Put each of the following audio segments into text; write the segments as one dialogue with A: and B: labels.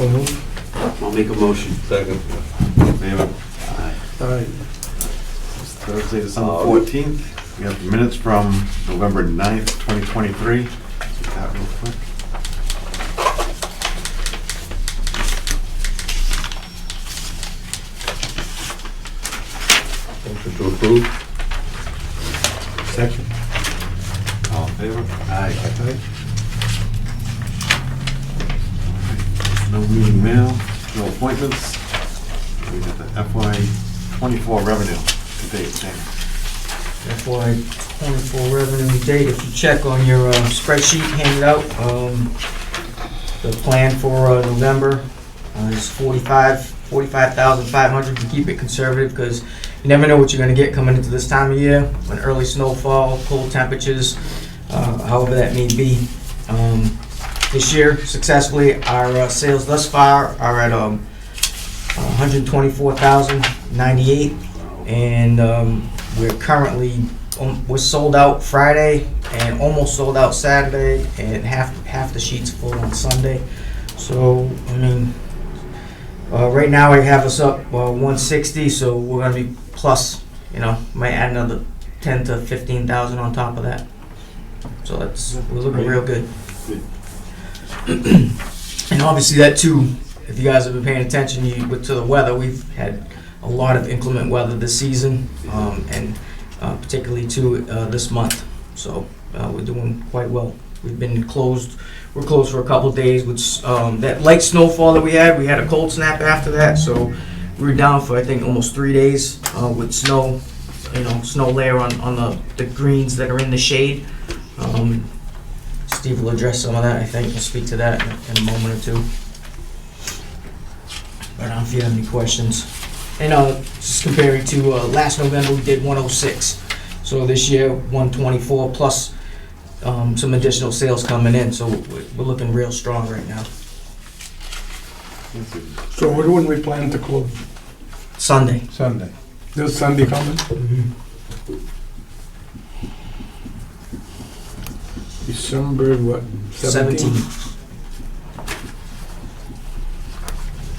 A: So move.
B: I'll make a motion.
C: Second.
D: Favor?
B: Aye.
A: Aye.
D: It's Thursday, December 14th. We have the minutes from November 9th, 2023. Let's do that real quick.
C: Motion to approve.
A: Second.
D: All in favor?
B: Aye.
A: Aye.
D: No meeting mail, no appointments. We got the FY '24 revenue to date, Dana.
E: FY24 revenue to date, if you check on your spreadsheet handed out, the plan for November is 45,500 to keep it conservative, because you never know what you're going to get coming into this time of year, when early snowfall, cold temperatures, however that may be. This year, successfully, our sales thus far are at 124,098, and we're currently we're sold out Friday and almost sold out Saturday, and half the sheets full on Sunday. So I mean, right now I have us up 160, so we're gonna be plus. Might add another 10 to 15,000 on top of that. So we're looking real good. And obviously that too, if you guys have been paying attention to the weather, we've had a lot of inclement weather this season, and particularly too this month. So we're doing quite well. We've been closed. We're closed for a couple of days with that light snowfall that we had. We had a cold snap after that, so we were down for I think almost 3 days with snow, snow layer on the greens that are in the shade. Steve will address some of that, I think. We'll speak to that in a moment or two. But I don't know if you have any questions. And just comparing to last November, we did 106. So this year, 124 plus some additional sales coming in. So we're looking real strong right now.
A: So when we plan to close?
E: Sunday.
A: Sunday. This Sunday coming? December what?
E: 17.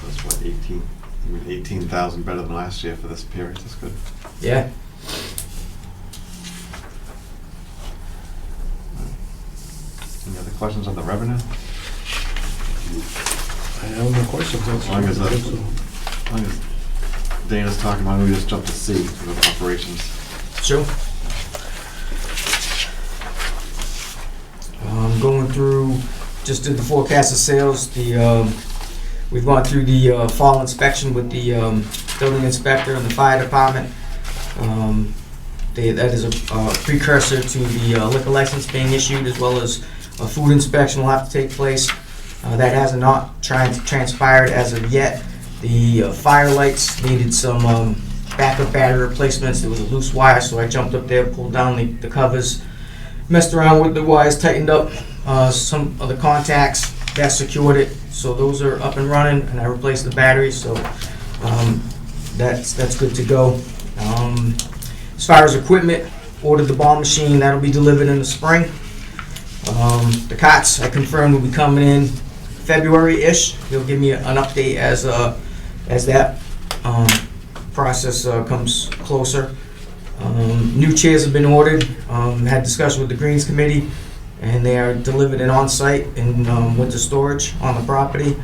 D: That's what, 18,000 better than last year for this period. That's good.
E: Yeah.
D: Any other questions on the revenue?
A: I have no questions.
D: As long as Dana's talking about, we just jump to C for the operations.
E: Sure. Going through, just did the forecast of sales. We've gone through the fall inspection with the building inspector and the fire department. That is a precursor to the liquor license being issued, as well as a food inspection will have to take place. That has not transpired as of yet. The fire lights needed some backup battery replacements. There was a loose wire, so I jumped up there, pulled down the covers, messed around with the wires, tightened up some of the contacts, that secured it. So those are up and running, and I replaced the batteries, so that's good to go. As far as equipment, ordered the ball machine. That'll be delivered in the spring. The cots, I confirmed, will be coming in February-ish. He'll give me an update as that process comes closer. New chairs have been ordered. Had discussion with the Greens Committee, and they are delivered in on-site in winter storage on the property.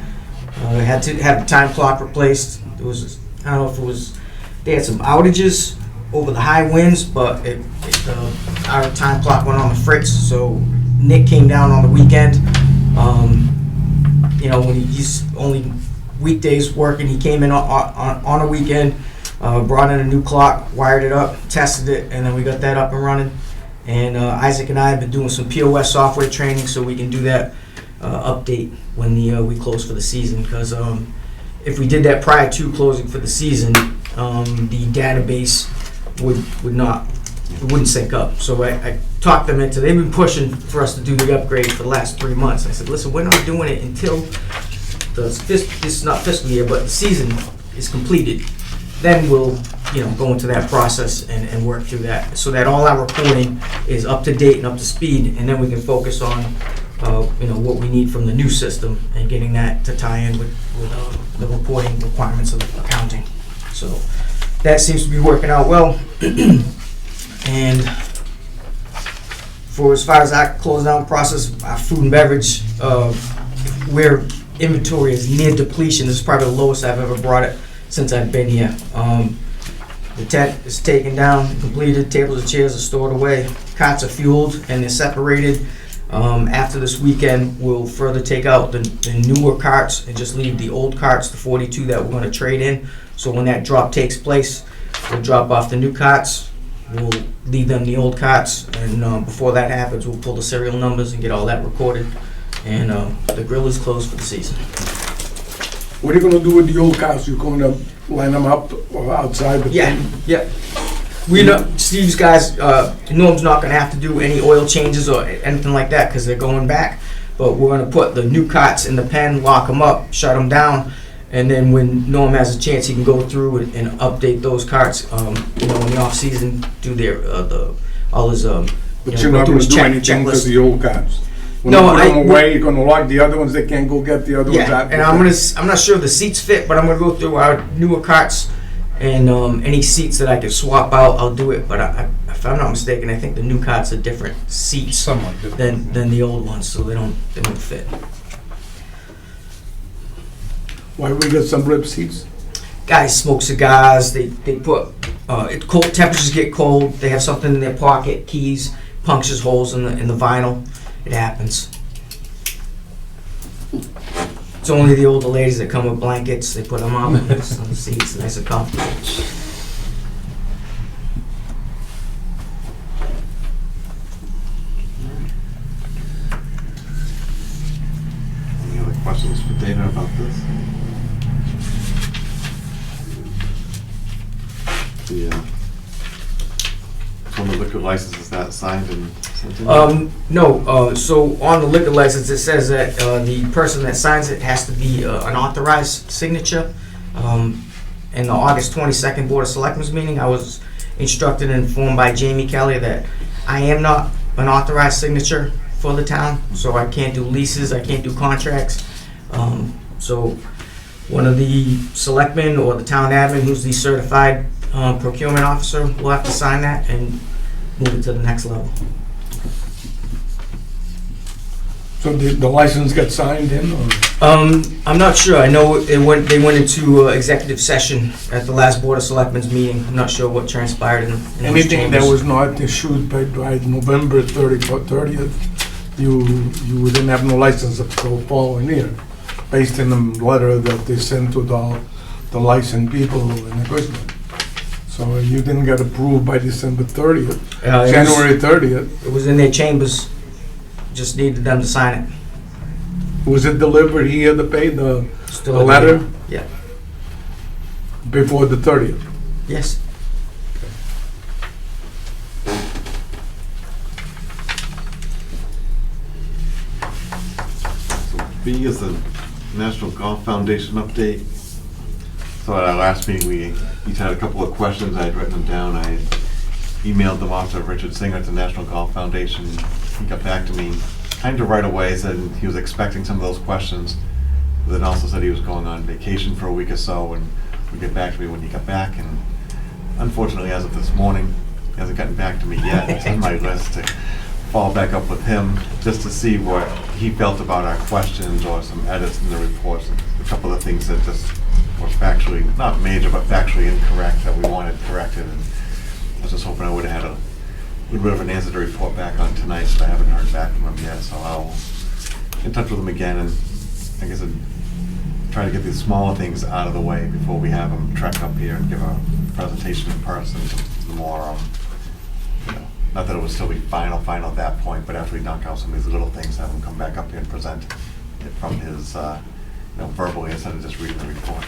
E: They had to have the time clock replaced. There was, I don't know if it was, they had some outages over the high winds, but our time clock went on the fritz, so Nick came down on the weekend. When he's only weekdays working, he came in on a weekend, brought in a new clock, wired it up, tested it, and then we got that up and running. And Isaac and I have been doing some POS software training, so we can do that update when we close for the season. Because if we did that prior to closing for the season, the database wouldn't sync up. So I talked them into. They've been pushing for us to do the upgrade for the last 3 months. I said, listen, we're not doing it until this is not fiscal year, but the season is completed. Then we'll go into that process and work through that, so that all our reporting is up to date and up to speed, and then we can focus on what we need from the new system and getting that to tie in with the reporting requirements of accounting. So that seems to be working out well. And for as far as that close down process, our food and beverage, where inventory is near depletion, this is probably the lowest I've ever brought it since I've been here. The tent is taken down, completed, tables and chairs are stored away, cots are fueled and they're separated. After this weekend, we'll further take out the newer carts and just leave the old carts, the 42 that we're gonna trade in. So when that drop takes place, we'll drop off the new carts, we'll leave them the old carts, and before that happens, we'll pull the serial numbers and get all that recorded. And the grill is closed for the season.
A: What are you gonna do with the old cars? You going to line them up or outside the
E: Yeah,
A: tent?
E: yeah. We know, Steve's guys, Norm's not gonna have to do any oil changes or anything like that, because they're going back. But we're gonna put the new cots in the pen, lock them up, shut them down, and then when Norm has a chance, he can go through and update those carts, in the off-season, do their, all his,
A: But
E: go
A: you're not
E: through
A: gonna
E: his
A: do anything to
E: checklist.
A: the old cars? When
E: No,
A: you put them
E: I-
A: away, you're gonna lock the other ones, they can't go get the other ones
E: Yeah,
A: out?
E: and I'm not sure if the seats fit, but I'm gonna go through our newer carts and any seats that I can swap out, I'll do it. But if I'm not mistaken, I think the new carts are different seats
A: Somewhat different.
E: than the old ones, so they don't fit.
A: Why we get some rib seats?
E: Guys smoke cigars. They put cold temperatures get cold. They have something in their pocket, keys, punctures holes in the vinyl. It happens. It's only the older ladies that come with blankets. They put them on the seats, nice and comfortable.
D: Any other questions for Dana about this? On the liquor license, is that signed and sent in?
E: No, so on the liquor license, it says that the person that signs it has to be an authorized signature. In the August 22nd Board of Selectmen's meeting, I was instructed and informed by Jamie Kelly that I am not an authorized signature for the town, so I can't do leases, I can't do contracts. So one of the selectmen or the town admin, who's the certified procurement officer, will have to sign that and move it to the next level.
A: So the license got signed in, or?
E: I'm not sure. I know they went into executive session at the last Board of Selectmen's meeting. I'm not sure what transpired in those
A: Anything that
E: chambers.
A: was not issued by November 30th, you didn't have no license until following year, based on the letter that they sent to the licensed people in Acushnet. So you didn't get approved by December 30th, January 30th.
E: It was in their chambers. Just needed them to sign it.
A: Was it delivered here to pay the
E: Still
A: letter
E: Yeah.
A: before the 30th?
E: Yes.
D: B is the National Golf Foundation update. So at our last meeting, we each had a couple of questions. I had written them down. I had emailed them off to Richard Singer at the National Golf Foundation. He got back to me kind of right away, said he was expecting some of those questions, but then also said he was going on vacation for a week or so and would get back to me when he got back. And unfortunately, as of this morning, he hasn't gotten back to me yet. It's on my list to follow back up with him just to see what he felt about our questions or some edits in the reports. A couple of things that just were factually, not major, but factually incorrect that we wanted corrected. And I was just hoping I would have had a little bit of an answer to report back on tonight, but I haven't heard back from him yet. So I'll get in touch with him again and I guess I'd try to get these smaller things out of the way before we have him trek up here and give a presentation in person. The more, not that it would still be final at that point, but after we knock out some of these little things, have him come back up here and present it from his, verbally instead of just reading the report.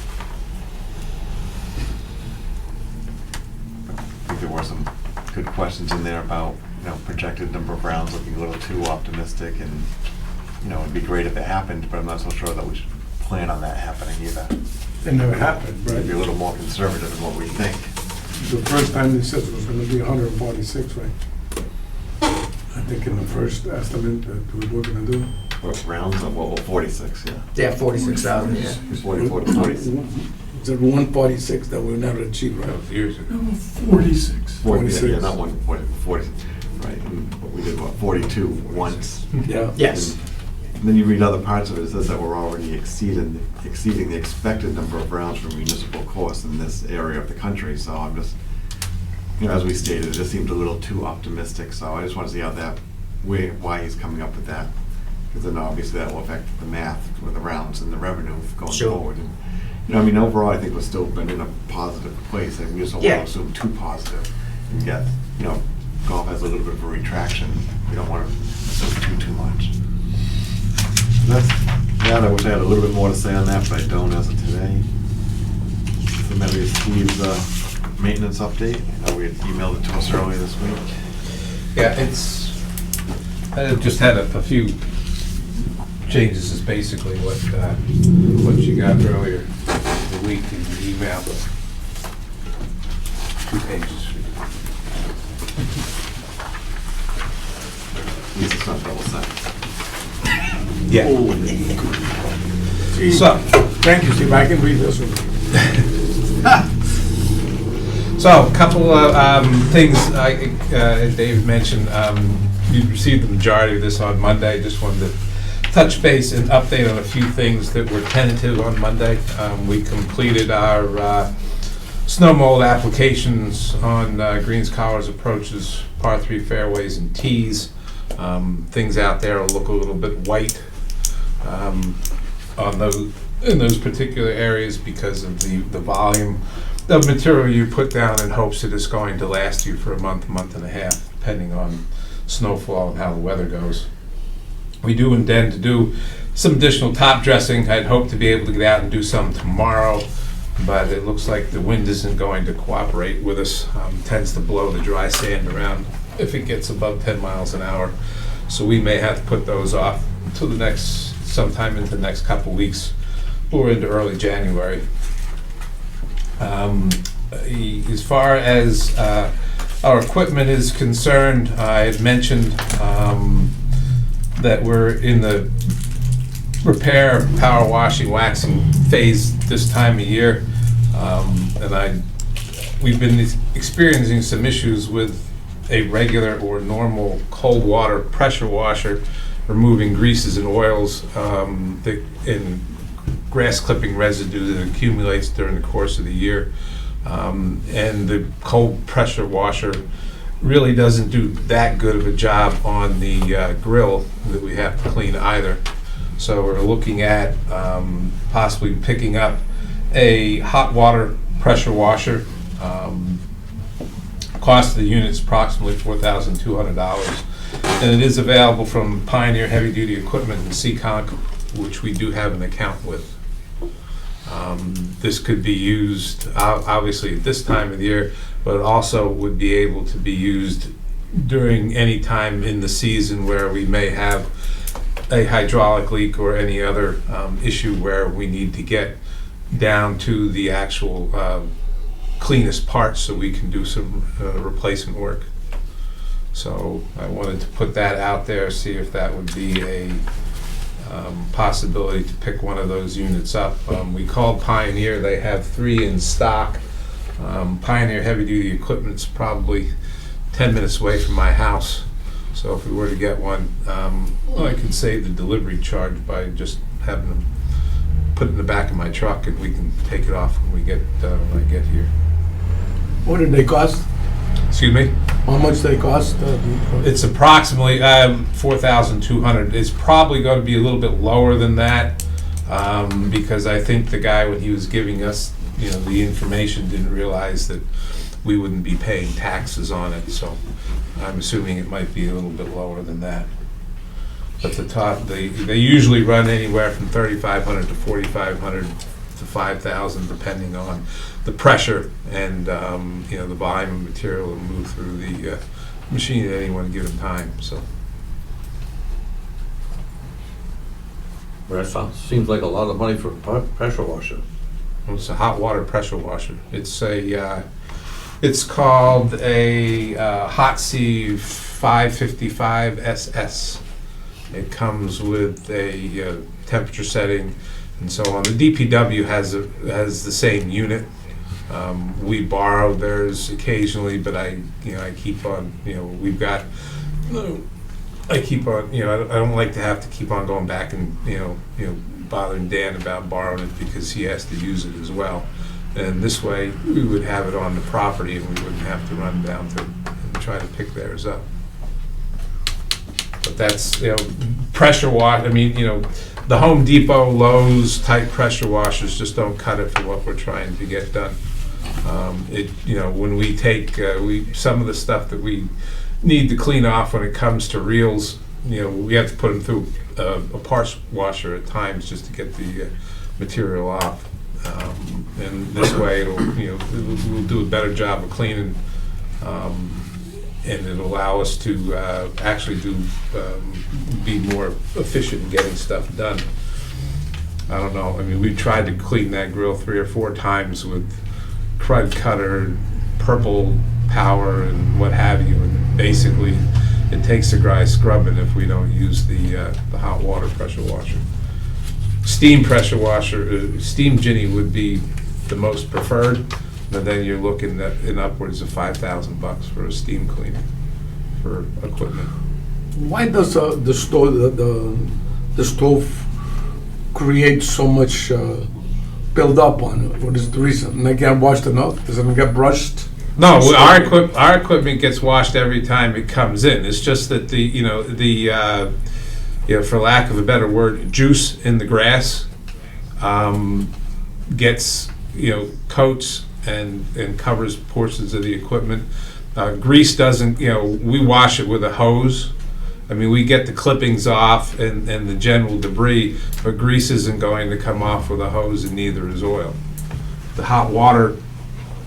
D: I think there were some good questions in there about, projected number of rounds looking a little too optimistic, and, it'd be great if it happened, but I'm not so sure that we should plan on that happening either.
A: It never happened, right?
D: Maybe a little more conservative in what we think.
A: The first time they said it was gonna be 146, right? I think in the first estimate that we were gonna do.
D: What rounds of, well, 46, yeah.
E: Yeah, 46,000, yeah.
D: 44 to 46.
A: Is it 146 that we never achieved,
B: That
A: right?
B: was years ago.
A: 46.
D: 40, yeah, not 40, right, and we did, what, 42 once.
A: Yeah.
E: Yes.
D: And then you read other parts of it, it says that we're already exceeding the expected number of rounds for municipal courts in this area of the country, so I'm just, as we stated, it just seemed a little too optimistic, so I just want to see how why he's coming up with that. Because then obviously that will affect the math with the rounds and the revenue going
E: Sure.
D: forward. And, overall, I think we've still been in a positive place, and we just don't
E: Yeah.
D: want to assume too positive. And yet, golf has a little bit of a retraction. We don't want to assume too much. I wish I had a little bit more to say on that, but I don't as of today. So maybe Steve's maintenance update. We had emailed it to us earlier this week.
B: Yeah, I just had a few changes is basically what you got earlier in the week in the email. 2 pages.
D: At least it's not double sided.
B: Yeah.
A: See,
B: So,
A: thank you, Steve, I can read this one.
B: So, a couple of things Dave mentioned. You received the majority of this on Monday. Just wanted to touch base and update on a few things that were tentative on Monday. We completed our snow mold applications on greens, collars, approaches, par 3 fairways, and tees. Things out there look a little bit white in those particular areas because of the volume of material you put down in hopes that it's going to last you for a month and a half, depending on snowfall and how the weather goes. We do intend to do some additional top dressing. I'd hope to be able to get out and do some tomorrow, but it looks like the wind isn't going to cooperate with us. Tends to blow the dry sand around if it gets above 10 miles an hour. So we may have to put those off until sometime into the next couple weeks or into early January. As far as our equipment is concerned, I had mentioned that we're in the repair, power washing, waxing phase this time of year. We've been experiencing some issues with a regular or normal cold water pressure washer, removing greases and oils and grass clipping residue that accumulates during the course of the year. And the cold pressure washer really doesn't do that good of a job on the grill that we have to clean either. So we're looking at possibly picking up a hot water pressure washer. Cost of the unit is approximately $4,200, and it is available from Pioneer Heavy Duty Equipment and Seekonk, which we do have an account with. This could be used obviously at this time of the year, but it also would be able to be used during any time in the season where we may have a hydraulic leak or any other issue where we need to get down to the actual cleanest parts so we can do some replacement work. So I wanted to put that out there, see if that would be a possibility to pick one of those units up. We called Pioneer, they have 3 in stock. Pioneer Heavy Duty Equipment's probably 10 minutes away from my house. So if we were to get one, I could save the delivery charge by just having them put it in the back of my truck and we can take it off when I get here.
A: What did they cost?
B: Excuse me?
A: How much they cost?
B: It's approximately $4,200. It's probably going to be a little bit lower than that because I think the guy, when he was giving us, the information, didn't realize that we wouldn't be paying taxes on it. So I'm assuming it might be a little bit lower than that. But the top, they usually run anywhere from $3,500 to $4,500 to $5,000, depending on the pressure and the volume of material that move through the machine at any one given time. So
C: That seems like a lot of money for a pressure washer.
B: it's a hot water pressure washer. It's called a Hot Sieve 555 SS. It comes with a temperature setting and so on. The DPW has the same unit. We borrow theirs occasionally, but I keep on, we've got, I keep on, I don't like to have to keep on going back and, bothering Dan about borrowing it because he has to use it as well. And this way, we would have it on the property and we wouldn't have to run down to and try to pick theirs up. But that's, pressure wash, the Home Depot, Lowe's type pressure washers just don't cut it for what we're trying to get done. When we take, some of the stuff that we need to clean off when it comes to reels, we have to put them through a parts washer at times just to get the material off. And this way we'll do a better job of cleaning, and it'll allow us to actually be more efficient in getting stuff done. I don't know, we tried to clean that grill 3 or 4 times with crud cutter, purple power, and what have you, and basically it takes a dry scrubbing if we don't use the hot water pressure washer. Steam pressure washer, steam Ginny would be the most preferred, but then you're looking at in upwards of $5,000 for a steam cleaner for equipment.
A: Why does the stove create so much build up on it? What is the reason? And they get washed enough? Does it get brushed?
B: No, our equipment gets washed every time it comes in. It's just that for lack of a better word, juice in the grass gets, coats and covers portions of the equipment. Grease doesn't, we wash it with a hose. We get the clippings off and the general debris, but grease isn't going to come off with a hose, and neither is oil. The hot water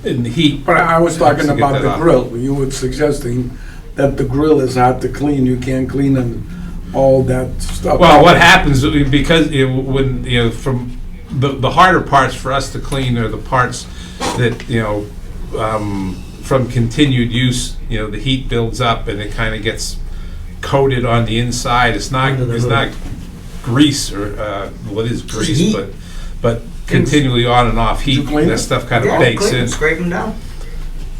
B: and the heat.
A: But I was talking
B: helps to get
A: about
B: that
A: the
B: off.
A: grill. You were suggesting that the grill is hard to clean. You can't clean and all that stuff.
B: Well, what happens, because from the harder parts for us to clean are the parts that, from continued use, the heat builds up and it kind of gets coated on the inside. It's not grease or what is grease,
E: Heat.
B: but continually on and off heat.
A: You clean
B: That
A: it?
B: stuff kind of
E: Yeah,
B: bakes
E: clean
B: in.
E: them, scrape them down,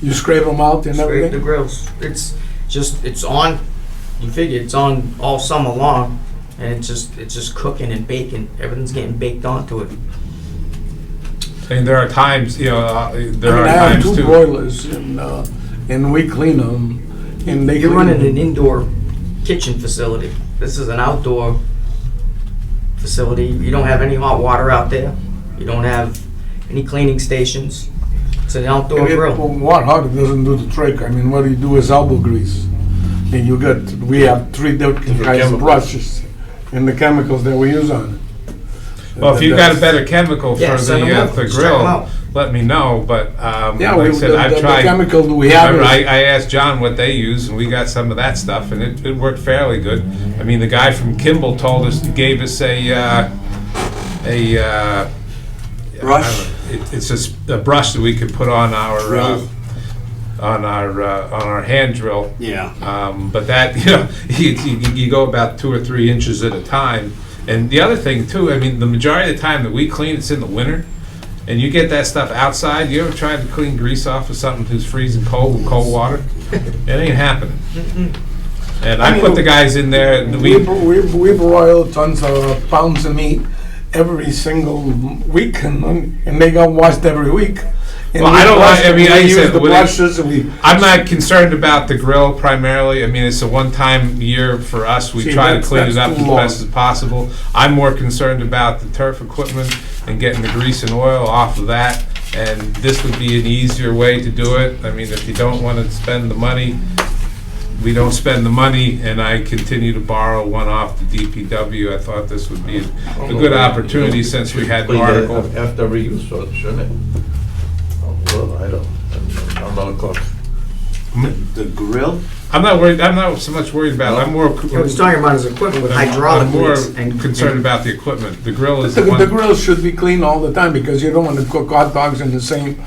A: You scrape them out and
E: scrape the
A: everything?
E: grills. It's on, you figure it's on all summer long, and it's just cooking and baking. Everything's getting baked onto it.
B: And there are times, there
A: I
B: are
A: have
B: times
A: 2
B: too.
A: boilers and we clean them and they
E: You're
A: clean
E: running
A: them.
E: an indoor kitchen facility. This is an outdoor facility. You don't have any hot water out there. You don't have any cleaning stations. It's an outdoor
A: And
E: grill.
A: What hot doesn't do the trick. What you do is elbow grease. And we have 3 different kinds of
C: chemicals.
A: brushes and the chemicals that we use on it.
B: Well, if you've got a better chemical
E: Yeah,
B: for
E: send 'em
B: the
E: over. Check 'em
B: grill,
E: out.
B: let me know, but
A: Yeah,
B: like I said, I've
A: the
B: tried.
A: chemical that we have
B: Remember,
A: is,
B: I asked John what they use, and we got some of that stuff, and it worked fairly good. The guy from Kimball told us, gave us a
C: Brush?
B: It's a brush that we could put on our on our hand drill.
C: Yeah.
B: But that, you go about 2 or 3 inches at a time. And the other thing too, the majority of the time that we clean, it's in the winter. And you get that stuff outside. You ever tried to clean grease off of something who's freezing cold with cold water? It ain't happening. And I put the guys in there, and
A: we broil tons of pounds of meat every single week and they got washed every week. And
B: Well,
A: we
B: I don't
A: brush
B: like-
A: them,
B: I
A: we
B: use
A: use the
B: when it-
A: brushes and we.
B: I'm not concerned about the grill primarily. It's a one-time year for us. We
A: See,
B: try to
A: that's-
B: clean it
A: that's
B: up
A: too
B: as
A: long.
B: best as possible. I'm more concerned about the turf equipment and getting the grease and oil off of that. And this would be an easier way to do it. If you don't want to spend the money, we don't spend the money, and I continue to borrow one off the DPW. I thought this would be a good opportunity since we had an
C: Clean it
B: article.
C: After every use, shouldn't it? Well, I'm not a cook.
D: The grill?
B: I'm not so much worried about it. I'm more.
E: What he's talking about is equipment with hydraulic
B: I'm more
E: leaks and
B: concerned about the equipment. The grill is
A: The,
B: the one.
A: the grill should be clean all the time because you don't want to cook hot dogs in the same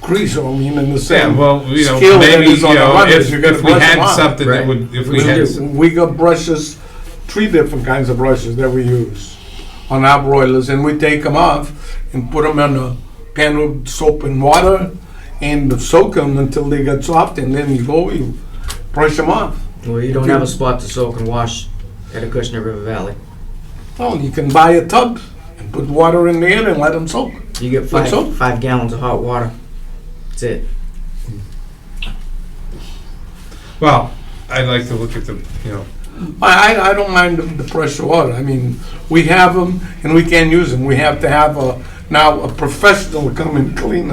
A: grease, I mean, in the
B: Yeah,
A: same
B: well, you know,
A: skill that
B: maybe,
A: is on
B: you
A: the
B: know,
A: runners,
B: if
A: you gotta
B: we
A: brush them
B: had
A: off.
B: something that
E: Right.
B: would, if we
E: We
B: had,
E: do.
A: We got brushes, 3 different kinds of brushes that we use on our broilers, and we take them off and put them in a pan of soap and water and soak them until they get soft, and then you brush them off.
E: Well, you don't have a spot to soak and wash at Acushnet River Valley.
A: Well, you can buy a tub and put water in there and let them soak.
E: You get
A: Like so?
E: 5 gallons of hot water. That's it.
B: well, I'd like to look at the, you know,
A: I don't mind the pressure water. I mean, we have them and we can't use them. We have to have now a professional come and clean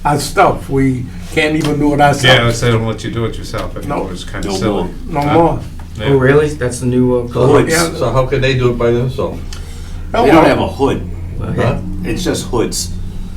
A: our stuff. We can't even do it
B: yeah,
A: ourselves.
B: they don't let you do it yourself anymore, it's kind of
F: No
B: silly.
F: more.
A: No
B: Huh?
A: more.
B: Yeah.
E: Oh, really? That's the new code?
A: Yeah.
C: So how can they do it by themselves?
A: Oh,
F: They don't
A: well,
F: have a hood.
C: Huh?
F: It's just hoods.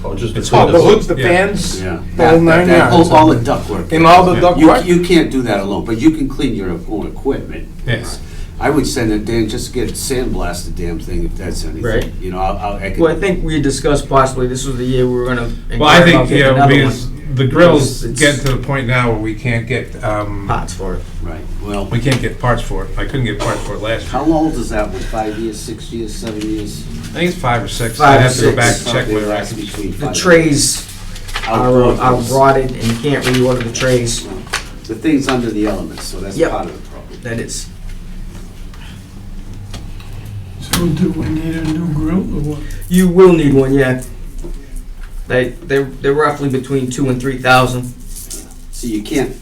C: Oh, just
B: It's
C: the
A: oh, the hoods, the
B: Yeah.
A: fans,
F: Yeah.
A: the whole 9 yards.
F: All the ductwork.
A: And all the
B: Yeah.
A: duct
F: You,
A: work.
F: you can't do that alone, but you can clean your own equipment.
B: Yes.
F: I would send it, Dan, just get sandblast the damn thing if that's anything.
E: Right.
F: You know, I could.
E: Well, I think we discussed possibly this was the year we were gonna
B: Well, I
E: inquire about
B: think, you
E: getting
B: know,
E: another
B: because
E: one.
B: the grills
E: It's-
B: get to the point now where we can't get,
E: Pots for it.
F: Right, well,
B: we can't get parts for it. I couldn't get parts for it last year.
F: how old is that one? 5 years, 6 years, 7 years?
B: I think it's 5 or 6.
E: 5
B: I
E: or
B: have to go
E: 6.
B: back and check
F: Probably
B: my
F: last
B: records.
F: between
E: The
F: 5
E: trays
F: Outdoor
E: are
F: grills.
E: rotted and you can't reorder the trays.
F: The thing's under the elements, so that's
E: Yep.
F: part of the problem.
E: That is.
G: So do we need a new grill or what?
E: You will need one, yeah. They're roughly between 2,000 and 3,000.
F: So you can't,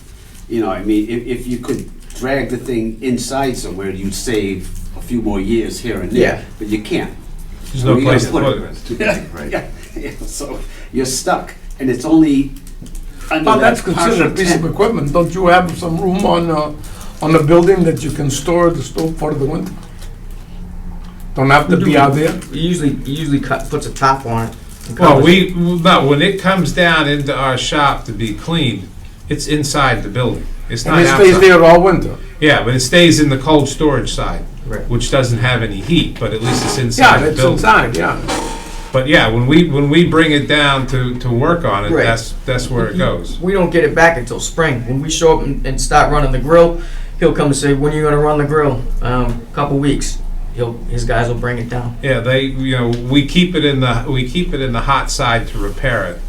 F: you know, I mean, if you could drag the thing inside somewhere, you'd save a few more years here and there.
E: Yeah.
F: But you can't.
B: There's no
F: You
B: place
F: gotta
B: to put it.
F: It's
D: too big, right?
F: Yeah, so you're stuck, and it's only under
A: Well, that's
F: that
A: considered a
F: partial
A: piece of
F: tent.
A: equipment. Don't you have some room on the building that you can store the stove for the winter? Don't have to be out there?
E: He usually puts a top on it. and
B: Well,
E: covers it.
B: no, when it comes down into our shop to be cleaned, it's inside the building. It's not
A: And it stays
B: outside.
A: there all winter.
B: Yeah, but it stays in the cold storage side,
E: Right.
B: which doesn't have any heat, but at least it's
A: Yeah,
B: inside the
A: it's
B: building.
A: inside, yeah.
B: But yeah, when we bring it down to work on it,
E: Right.
B: that's where it goes.
E: We don't get it back until spring. When we show up and start running the grill, he'll come and say, "When are you gonna run the grill?" Couple weeks. His guys will bring it down.
B: Yeah, we keep it in the hot side to repair it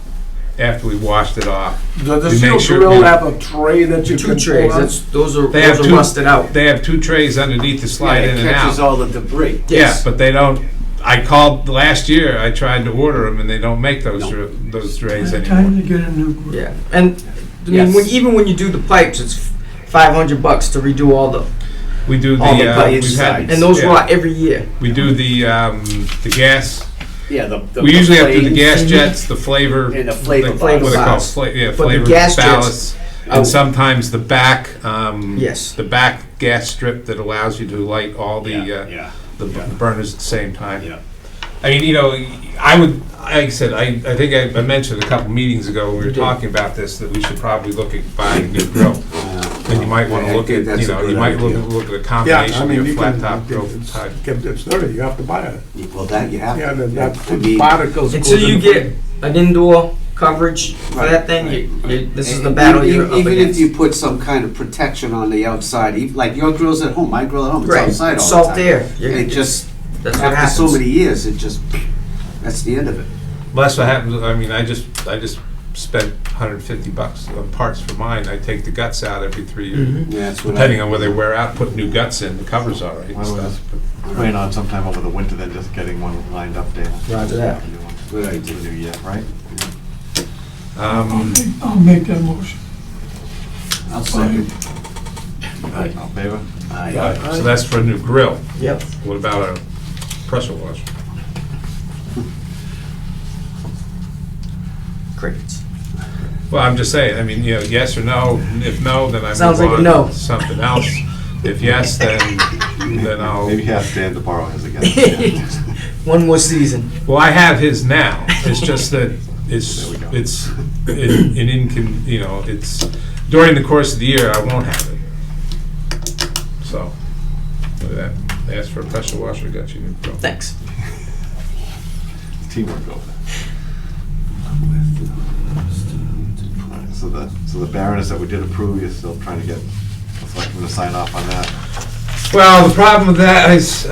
B: after we washed it off.
A: Does
B: We
A: your
B: make sure-
A: grill have a tray that you
E: Two
A: can
E: trays.
A: pull on?
E: Those are
B: They have two-
E: rusted out.
B: They have 2 trays underneath to
F: Yeah,
B: slide in
F: it
B: and
F: catches
B: out.
F: all the debris.
B: Yeah,
E: Yes.
B: but they don't. I called last year. I tried to order them, and they don't make those
F: No.
B: those trays
G: Time
B: anymore.
G: to get a new grill.
E: Yeah, and I mean,
F: Yes.
E: even when you do the pipes, it's $500 to redo all the
B: We do the
F: All the pipes
B: we've had,
F: sides.
E: and those
B: yeah.
E: rot every year.
B: We do the gas.
F: Yeah,
B: We usually have to do the
F: flames
B: gas jets, the flavor.
F: And the flavor
B: what are they called?
E: ballast.
B: Yeah,
E: But the
B: flavor
E: gas jets-
B: ballasts.
E: Oh.
B: And sometimes the back.
E: Yes.
B: The back gas strip that allows you to light all the
F: Yeah.
B: the burners at the same time.
F: Yeah.
B: I mean, you know, I would, like I said, I think I mentioned a couple meetings ago when we were
E: You did.
B: talking about this, that we should probably look at buying a new grill. And you might want to look at, you know, you might look at a
A: Yeah,
B: combination
A: I
B: of
A: mean,
B: your
A: you
B: flat
A: can,
B: top grill type.
A: it's dirty, you have to buy it.
F: Well, that you have
A: Yeah,
F: to.
A: that
F: I mean,
A: particles.
E: Until
A: goes
E: you
A: in
E: get an indoor coverage for
F: Right,
E: that thing,
F: right,
E: this is
F: and
E: the battle you're up
F: Even if
E: against.
F: you put some kind of protection on the outside, like your grill's at home, my grill at home, it's
E: Right,
F: outside all
E: salt
F: the time.
E: air. You're-
F: It just,
E: That's what
F: after so
E: happens.
F: many years, it just, that's the end of it.
B: Well, that's what happens, I mean, I just spent $150 on parts for mine. I take the guts out every 3 years.
E: Mhm.
F: Yeah, that's what
B: Depending on where they wear out, put new guts in, the cover's all right and
D: Why don't we
B: stuff.
D: just plan on sometime over the winter then just getting one lined up there?
E: Roger that.
F: Good
D: For
F: idea.
D: the new year, right?
G: I'll make that motion.
F: I'll second.
D: All in favor?
F: Aye.
B: So that's for a new grill.
E: Yep.
B: What about a pressure washer?
E: Crickets.
B: Well, I'm just saying, I mean, you know, yes or no. If no, then I
E: Sounds
B: move
E: like a
B: on
E: no.
B: to something else. If yes, then I'll.
D: Maybe ask Dan to borrow his again.
E: One more season.
B: Well, I have his now. It's just that it's
D: There we go.
B: it's you know, it's during the course of the year I won't have it. So look at that. Ask for a pressure washer, got you new grill.
E: Thanks.
D: Teamwork over there. So the Baroness that we did approve, you're still trying to get the selectmen to sign off on that?
B: Well, the problem with that is,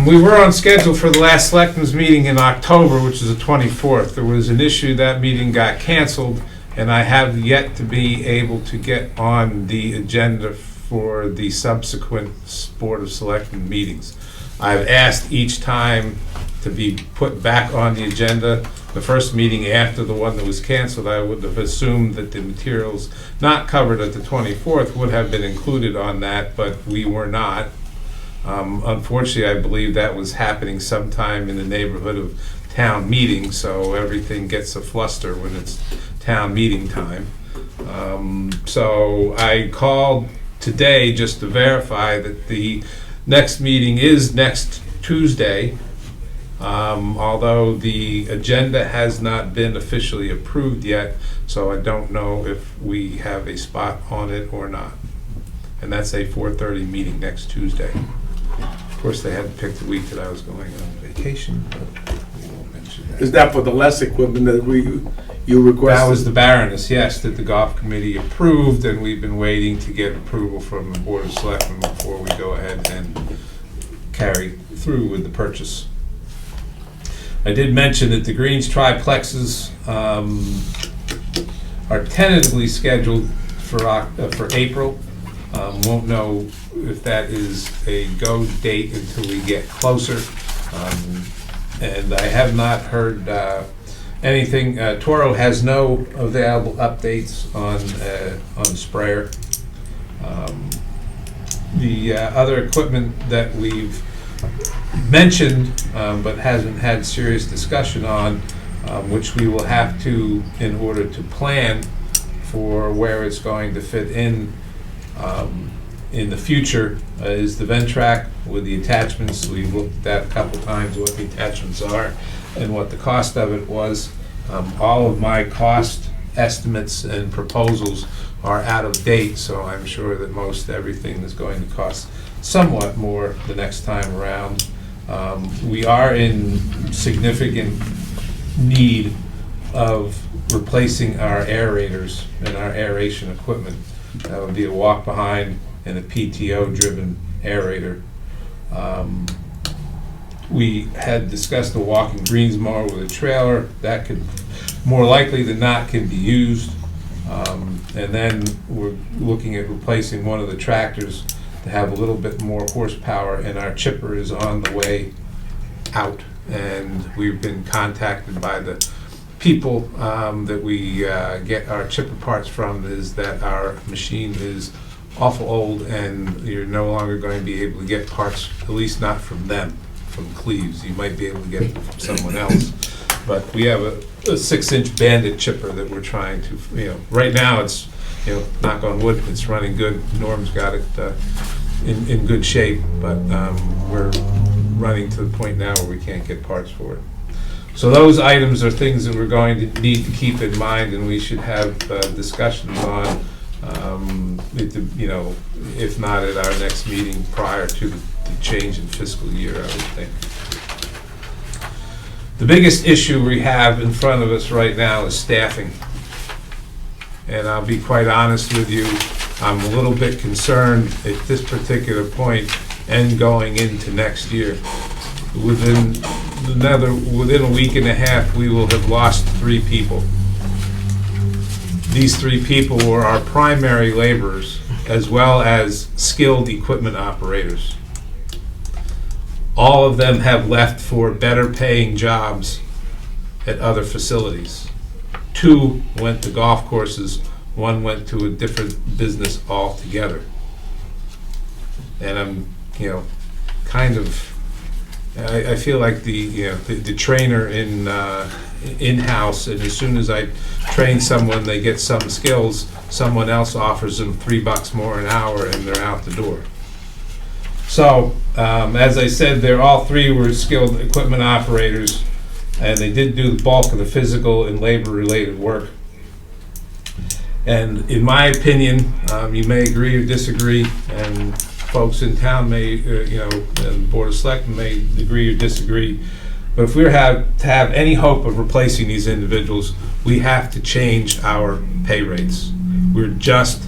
B: we were on schedule for the last selectmen's meeting in October, which is the 24th. There was an issue, that meeting got canceled, and I have yet to be able to get on the agenda for the subsequent Board of Selectmen meetings. I've asked each time to be put back on the agenda. The first meeting after the one that was canceled, I would have assumed that the materials not covered at the 24th would have been included on that, but we were not. Unfortunately, I believe that was happening sometime in the neighborhood of town meeting, so everything gets a fluster when it's town meeting time. So I called today just to verify that the next meeting is next Tuesday, although the agenda has not been officially approved yet, so I don't know if we have a spot on it or not. And that's a 4:30 meeting next Tuesday. Of course, they hadn't picked the week that I was going on vacation, but we won't mention that.
A: Is that for the less equipment that you requested?
B: That was the Baroness, yes, that the golf committee approved, and we've been waiting to get approval from the Board of Selectmen before we go ahead and carry through with the purchase. I did mention that the Greens triplexes are tentatively scheduled for April. Won't know if that is a go date until we get closer. And I have not heard anything. Toro has no available updates on sprayer. The other equipment that we've mentioned but hasn't had serious discussion on, which we will have to, in order to plan for where it's going to fit in the future, is the Ventrac with the attachments. We've looked at that a couple times, what the attachments are and what the cost of it was. All of my cost estimates and proposals are out of date, so I'm sure that most everything is going to cost somewhat more the next time around. We are in significant need of replacing our aerators and our aeration equipment. That would be a walk-behind and a PTO-driven aerator. We had discussed a walking greens mower with a trailer. That could, more likely than not, can be used. And then we're looking at replacing one of the tractors to have a little bit more horsepower, and our chipper is on the way out. And we've been contacted by the people that we get our chipper parts from, is that our machine is awful old and you're no longer going to be able to get parts, at least not from them, from Cleves. You might be able to get it from someone else. But we have a 6-inch Bandit chipper that we're trying to, right now it's, knock on wood, it's running good. Norm's got it in good shape, but we're running to the point now where we can't get parts for it. So those items are things that we're going to need to keep in mind, and we should have discussions on, if not at our next meeting prior to the change in fiscal year, I would think. The biggest issue we have in front of us right now is staffing. And I'll be quite honest with you, I'm a little bit concerned at this particular point and going into next year. Within a week and a half, we will have lost 3 people. These 3 people were our primary laborers, as well as skilled equipment operators. All of them have left for better paying jobs at other facilities. 2 went to golf courses, 1 went to a different business altogether. And I'm, kind of, I feel like the trainer in-house, and as soon as I train someone, they get some skills, someone else offers them $3 more an hour and they're out the door. So, as I said, all 3 were skilled equipment operators, and they did do the bulk of the physical and labor-related work. And in my opinion, you may agree or disagree, and folks in town may, and the Board of Selectmen may agree or disagree, but if we're to have any hope of replacing these individuals, we have to change our pay rates. We're just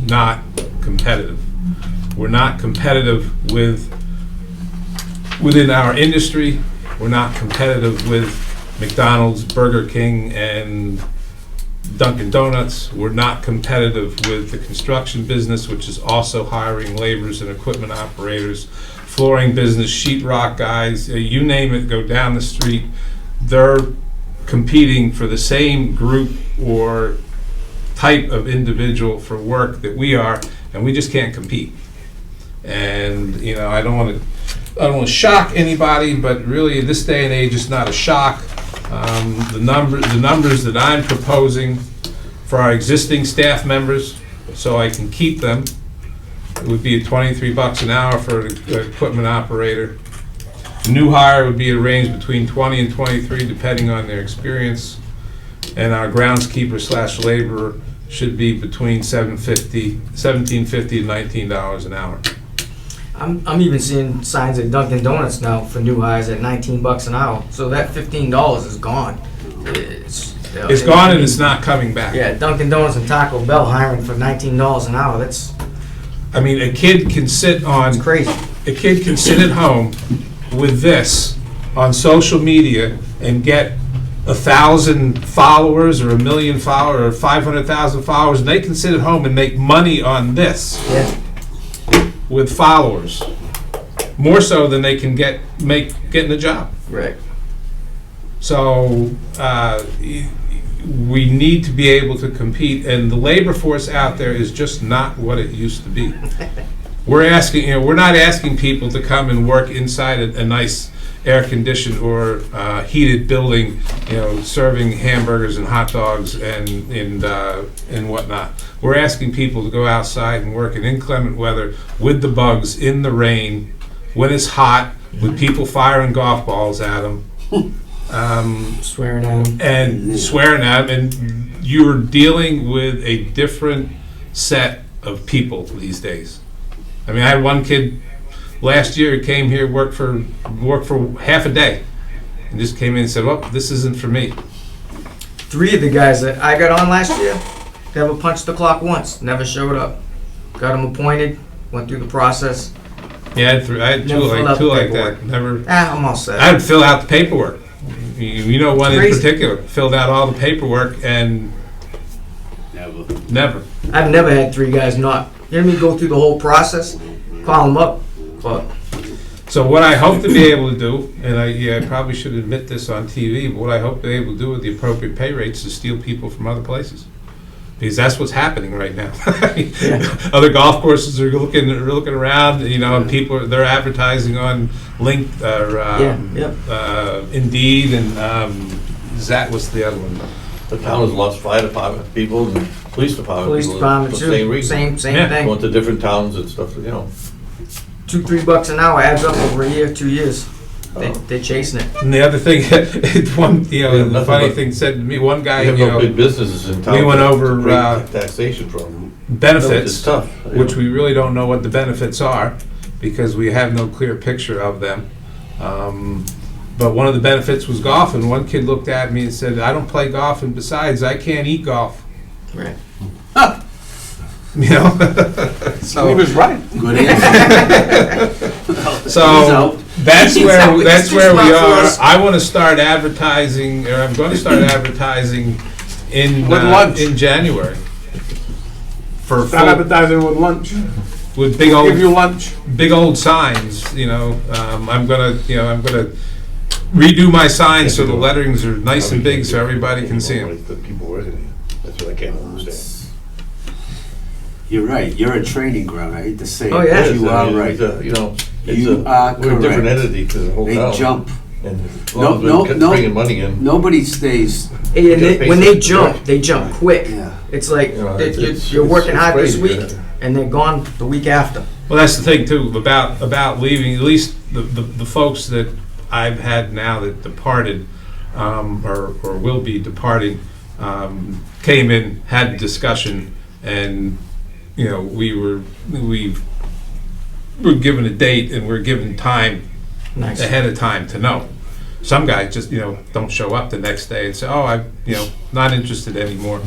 B: not competitive. We're not competitive within our industry. We're not competitive with McDonald's, Burger King, and Dunkin' Donuts. We're not competitive with the construction business, which is also hiring laborers and equipment operators, flooring business, sheetrock guys, you name it, go down the street. They're competing for the same group or type of individual for work that we are, and we just can't compete. And, you know, I don't want to shock anybody, but really, in this day and age, it's not a shock. The numbers that I'm proposing for our existing staff members, so I can keep them, it would be at $23 an hour for an equipment operator. The new hire would be a range between 20 and 23, depending on their experience. And our groundskeeper / laborer should be between $17.50 and $19 an hour.
E: I'm even seeing signs at Dunkin' Donuts now for new hires at $19 an hour. So that $15 is gone.
B: It's gone and it's not coming back.
E: Yeah, Dunkin' Donuts and Taco Bell hiring for $19 an hour. That's
B: I mean, a kid can sit
E: crazy.
B: A kid can sit at home with this on social media and get 1,000 followers or 1 million followers or 500,000 followers, and they can sit at home and make money on this
E: Yeah.
B: with followers, more so than they can getting a job.
E: Right.
B: So we need to be able to compete, and the labor force out there is just not what it used to be. We're not asking people to come and work inside a nice air-conditioned or heated building, serving hamburgers and hot dogs and whatnot. We're asking people to go outside and work in inclement weather with the bugs, in the rain, when it's hot, with people firing golf balls at them.
E: Swearing at them.
B: And swearing at them, and you're dealing with a different set of people these days. I mean, I had one kid last year who came here, worked for half a day, and just came in and said, "Well, this isn't for me."
E: 3 of the guys that I got on last year never punched the clock once, never showed up. Got them appointed, went through the process.
B: Yeah, I had two
E: Never filled out the
B: like
E: paperwork.
B: that. Never.
E: I'm all set.
B: I would fill out the paperwork. You know, one in
E: Crazy.
B: particular filled out all the paperwork and never.
E: I've never had 3 guys not hear me go through the whole process, call them up, but
B: So what I hope to be able to do, and I probably should admit this on TV, but what I hope to be able to do with the appropriate pay rates is steal people from other places. Because that's what's happening right now. Other golf courses are looking around, and people they're advertising on Indeed, and what's the other one?
C: The town has lost fire department people and police department
E: police
C: people
E: department
C: for
E: too.
C: the same reason.
E: Same
B: Yeah.
E: thing.
C: Going to different towns and stuff,
E: $2-3 an hour adds up over a year, 2 years. They're chasing it.
B: And the other thing, the
C: nothing
B: funny
C: but-
B: thing said to me, one guy,
C: We have no big businesses in town.
B: we went
C: to
B: over,
C: bring taxation from. It's
B: benefits,
C: tough.
B: which we really don't know what the benefits are because we have no clear picture of them. But one of the benefits was golf, and one kid looked at me and said, "I don't play golf, and besides, I can't eat golf."
E: Right.
B: So,
A: He was right.
F: Good answer.
B: so that's
E: He's
B: where
E: out. It's
B: that's
E: too
B: where we
E: smart for
B: are.
E: us.
B: I want to start advertising, or I'm going to start advertising in
A: With lunch.
B: in January for
A: Start advertising with lunch.
B: with big
A: Give you
B: old
A: lunch.
B: signs. I'm gonna redo my signs so the letterings are nice and big so everybody can see them.
C: The people working here, that's what I can't understand.
F: You're right, you're a training ground, I hate to say it.
E: Oh, yeah.
F: but you
C: I
F: are
C: mean,
F: right.
C: it's a-
F: You are
C: we're a different
F: correct.
C: entity to the whole
F: They
C: town.
F: jump.
C: And as long as we're bringing money in.
F: Nobody stays,
E: Hey, and
C: gotta pay
E: when they
C: some-
E: jump, they jump quick.
F: yeah.
E: It's like
C: it's-
E: you're working hard this
C: crazy,
E: week, and they're gone the week after.
B: Well, that's the thing too about leaving. At least the folks that I've had now that departed or will be departing came in, had a discussion, and we were given a date and we're given time
E: Nice.
B: ahead of time to know. Some guys just don't show up the next day and say, "Oh, I'm not interested anymore."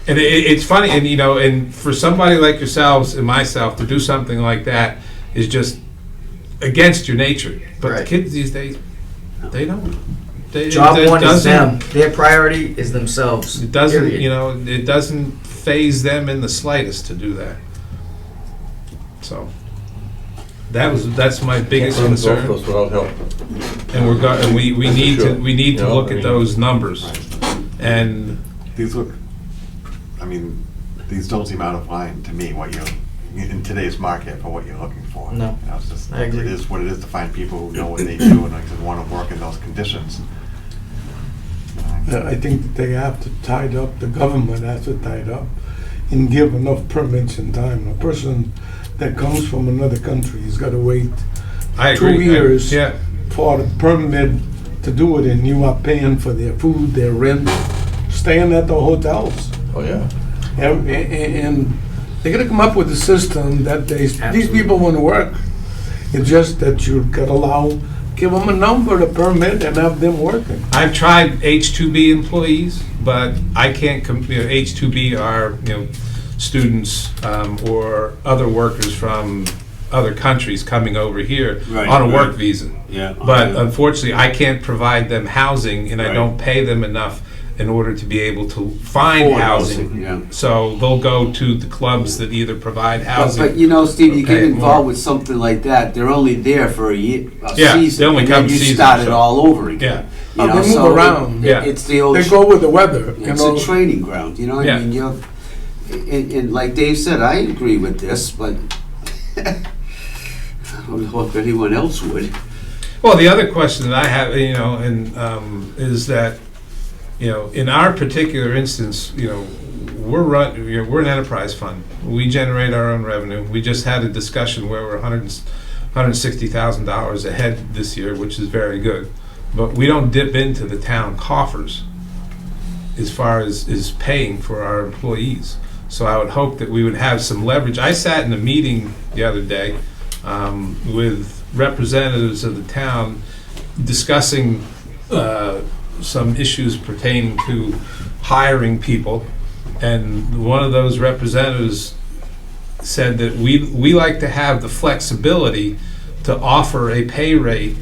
B: And it's funny, and you know, and for somebody like yourselves and myself to do something like that is just against your nature. But the
E: Right.
B: kids these days, they don't.
E: Job
B: it
E: one is
B: doesn't-
E: them. Their priority is themselves.
B: It doesn't,
E: period.
B: you know, it doesn't phase them in the slightest to do that. So that's my biggest
C: Can't run both
B: concern.
C: of us without help.
B: And we need
C: Sure.
B: to
C: You know,
B: look
C: I
B: at
C: mean-
B: those numbers. And
D: These look, I mean, these don't seem out of line to me, what you're, in today's market for what you're looking for.
E: No.
D: You know, it's just,
E: I agree.
D: it is what it is to find people who know what they do and like I said, want to work in those conditions.
A: I think that they have to tie it up, the government has to tie it up and give enough permits in time. A person that comes from another country has got to wait
B: I
A: 2
B: agree.
A: years
B: Yeah.
A: for the permit to do it, and you are paying for their food, their rent, staying at the hotels.
C: Oh, yeah.
A: And they gotta come up with a system that these
E: Absolutely.
A: people want to work. It's just that you gotta give them a number, a permit, and have them working.
B: I've tried H-2B employees, but I can't, H-2B are, students or other workers from other countries coming over here
F: Right,
B: on a work
F: right.
B: visa.
F: Yeah.
B: But unfortunately, I can't provide them housing, and I
F: Right.
B: don't pay them enough in order to be able to find
F: Afford
B: housing.
F: housing, yeah.
B: So they'll go to the clubs that either provide
F: But
B: housing.
F: you know, Steve, you get
B: Okay,
F: involved
B: more.
F: with something like that, they're only there for a year, a
B: Yeah,
F: season.
B: they only
F: and
B: come
F: then you
B: season,
F: start it
B: so-
F: all over again.
B: Yeah.
F: You know,
A: They move
F: so
A: around.
B: Yeah.
F: It's the old.
A: They go with the weather, you
F: It's
A: know.
F: a training ground, you know.
B: Yeah.
F: I mean, and like Dave said, I agree with this, but I don't know if anyone else would.
B: Well, the other question that I have, is that, in our particular instance, we're an enterprise fund. We generate our own revenue. We just had a discussion where we're $160,000 ahead this year, which is very good. But we don't dip into the town coffers as far as is paying for our employees. So I would hope that we would have some leverage. I sat in a meeting the other day with representatives of the town discussing some issues pertaining to hiring people, and one of those representatives said that we like to have the flexibility to offer a pay rate,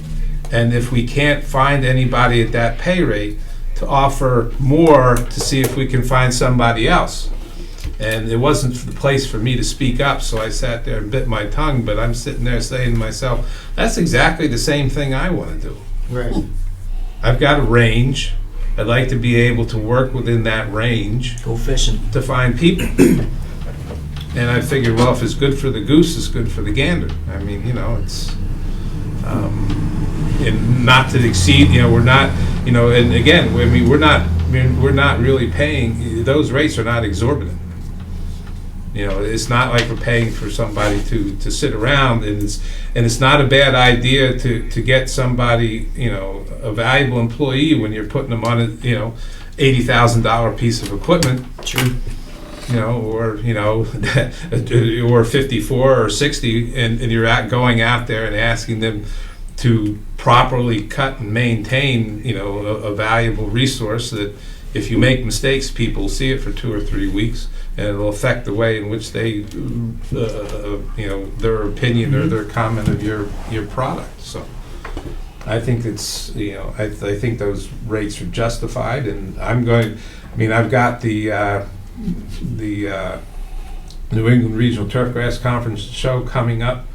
B: and if we can't find anybody at that pay rate, to offer more to see if we can find somebody else. And it wasn't the place for me to speak up, so I sat there and bit my tongue, but I'm sitting there saying to myself, that's exactly the same thing I want to do.
E: Right.
B: I've got a range. I'd like to be able to work within that range
E: Go fishing.
B: to find people. And I figured, well, if it's good for the goose, it's good for the gander. I mean, it's, and not to exceed, we're not, and again, we're not really paying, those rates are not exorbitant. It's not like we're paying for somebody to sit around, and it's not a bad idea to get somebody, a valuable employee when you're putting them on a, $80,000 piece of equipment.
E: True.
B: Or 54 or 60, and you're going out there and asking them to properly cut and maintain, a valuable resource that if you make mistakes, people see it for 2 or 3 weeks, and it'll affect the way in which they, their opinion or their comment of your product. So I think it's, I think those rates are justified, and I've got the New England Regional Turfgrass Conference show coming up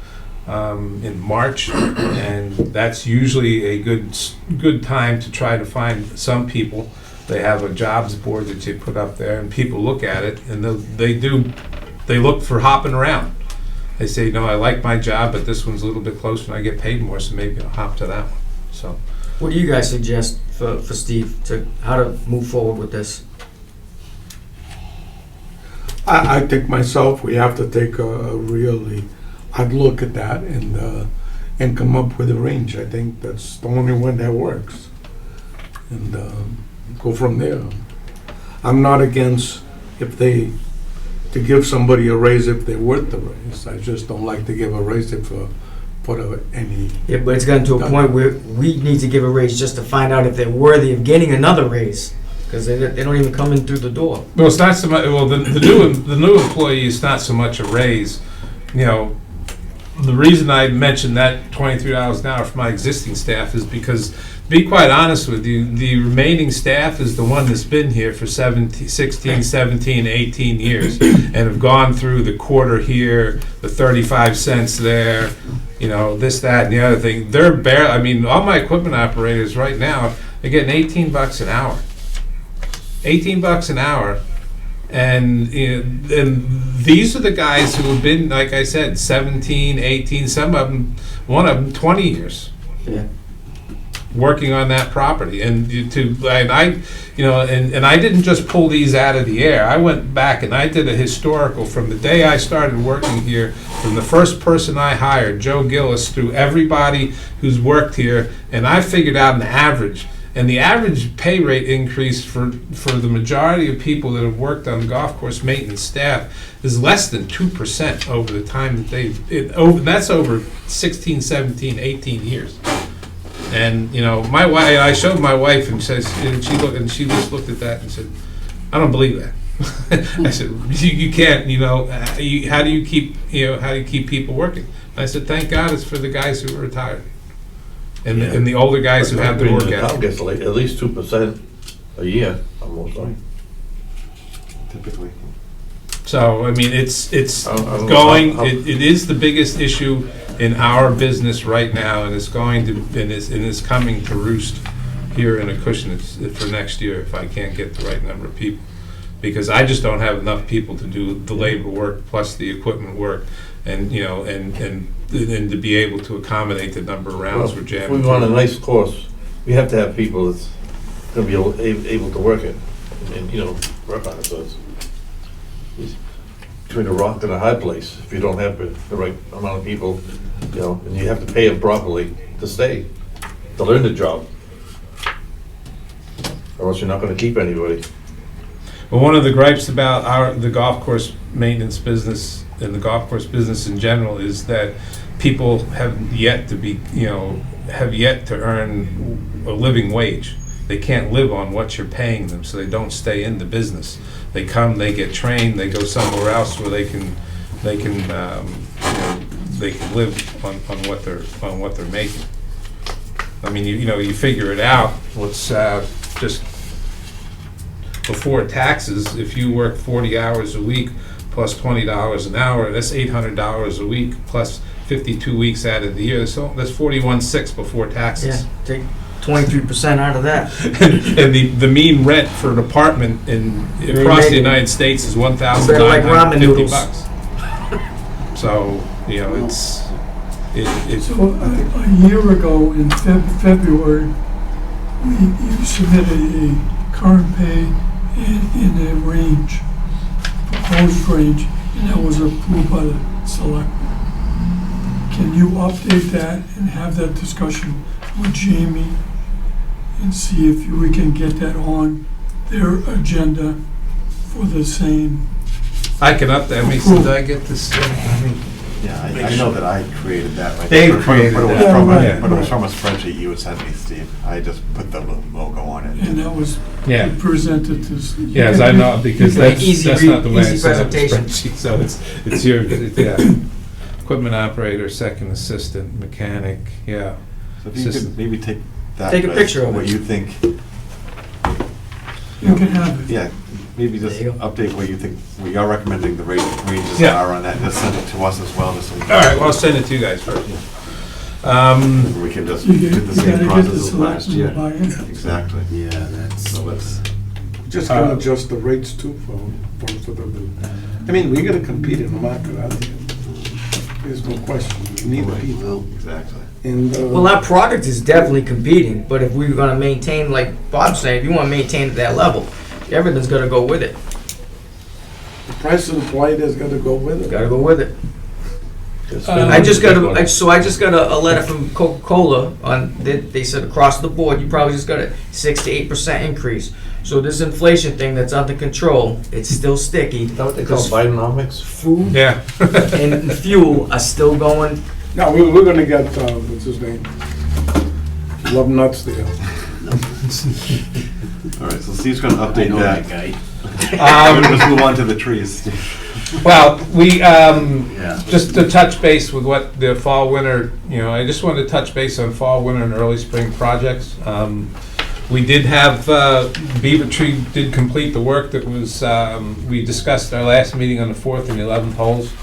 B: in March, and that's usually a good time to try to find some people. They have a jobs board that you put up there, and people look at it, and they look for hopping around. They say, no, I like my job, but this one's a little bit closer and I get paid more, so maybe I'll hop to that one. So
E: What do you guys suggest for Steve to how to move forward with this?
A: I think myself, we have to take a really hard look at that and come up with a range. I think that's the only one that works. And go from there. I'm not against to give somebody a raise if they're worth the raise. I just don't like to give a raise for any.
E: Yeah, but it's gotten to a point where we need to give a raise just to find out if they're worthy of getting another raise. because they don't even come in through the door.
B: Well, it's not so much, well, the new employee is not so much a raise, you know. The reason I mentioned that $23 an hour for my existing staff is because, to be quite honest with you, the remaining staff is the one that's been here for 16, 17, 18 years and have gone through the quarter here, the 35 cents there, you know, this, that, and the other thing. They're barely, I mean, all my equipment operators right now, they're getting $18 an hour. $18 an hour. And these are the guys who have been, like I said, 17, 18, some of them, one of them 20 years.
E: Yeah.
B: Working on that property. And I didn't just pull these out of the air. I went back and I did a historical from the day I started working here, from the first person I hired, Joe Gillis, through everybody who's worked here, and I figured out an average. And the average pay rate increase for the majority of people that have worked on the golf course maintenance staff is less than 2% over the time that that's over 16, 17, 18 years. And, you know, my wife, I showed my wife and she just looked at that and said, I don't believe that. I said, you can't, you know, how do you keep people working? I said, thank God it's for the guys who are retired. And the older guys who have the work
C: I'll
B: ethic.
C: guess like at least 2% a year, almost like.
D: Typically.
B: So, I mean, it's
C: I don't know
B: going,
C: how-
B: it is the biggest issue in our business right now, and it's going to, and it's coming to roost here in Acushnet for next year if I can't get the right number of people. Because I just don't have enough people to do the labor work plus the equipment work, and, you know, and to be able to accommodate the number of rounds we're
C: If
B: jamming.
C: we want a
B: through.
C: nice course, we have to have people that's gonna be able to work it and, you know, work on it, so it's between a rock and a hard place if you don't have the right amount of people, you know, and you have to pay them properly to stay, to learn the job. Or else you're not gonna keep anybody.
B: Well, one of the gripes about the golf course maintenance business and the golf course business in general is that people have yet to earn a living wage. They can't live on what you're paying them, so they don't stay in the business. They come, they get trained, they go somewhere else where they can live on what they're making. I mean, you figure it out. Let's just before taxes, if you work 40 hours a week plus $20 an hour, that's $800 a week plus 52 weeks out of the year. So that's $41,600 before taxes.
E: Yeah, take 23% out of that.
B: And the mean rent for an apartment across the United States is
E: Better like ramen noodles.
B: $1,950. So, you know, it's
G: So a year ago in February, you submitted a current pay in a range, proposed range, and that was approved by the selectmen. Can you update that and have that discussion with Jamie and see if we can get that on their agenda for the same?
B: I can update. I mean, did I get this?
D: Yeah, I know that I created that right
B: They
D: there.
B: created
D: But it was
B: that.
D: from
G: Yeah, right,
D: but it was
G: right.
D: from a spreadsheet you had sent me, Steve. I just put the logo on it.
G: And that was
B: Yeah.
G: presented to.
B: Yes, I know, because
E: can-
B: that's
E: Easy
B: that's
E: read,
B: not the way I
E: easy
B: set up the
E: presentation.
B: spreadsheet. So it's your, yeah. Equipment operator, second assistant, mechanic, yeah.
D: So if you
B: System.
D: could maybe take that.
E: Take a
D: as
E: picture of
D: what
E: it.
D: you think,
G: You can have it.
D: yeah, maybe just
E: There you go.
D: update what you think, what you're recommending the ranges
B: Yeah.
D: are on that, and just send it to us as well, just so we
B: All
D: can.
B: right, well, I'll send it to you guys first.
D: We can just
G: You
D: do the
G: gotta
D: same
G: get the
D: process as last
G: selectmen to
D: year.
G: buy in.
D: Exactly.
F: Yeah, that's,
D: So let's,
A: Just gonna adjust the rates too for the, I mean, we gotta compete in the market out there. There's no question, we need the people.
D: exactly.
A: And,
E: Well, our product is definitely competing, but if we're gonna maintain, like Bob said, if you wanna maintain at that level, everything's gotta go with it.
A: the price of the plate has gotta go with it.
E: Gotta go with it.
C: Just
E: I just got a letter from Coca-Cola on, they said across the board, you probably just got a 6 to 8% increase. So this inflation thing that's under control, it's still sticky.
C: Is that what they call
E: Because
C: Bidenomics?
E: food
B: Yeah.
E: and fuel are still going.
A: Now, we're gonna get, what's his name? Love Nuts there.
D: All right, so Steve's gonna
F: I
D: update
F: know that
D: that.
F: guy.
D: Let's move on to the trees.
B: Well, we,
F: Yeah.
B: just to touch base with what the fall, winter, I just wanted to touch base on fall, winter, and early spring projects. We did have, Beaver Tree did complete the work that was, we discussed at our last meeting on the 4th and 11th holes.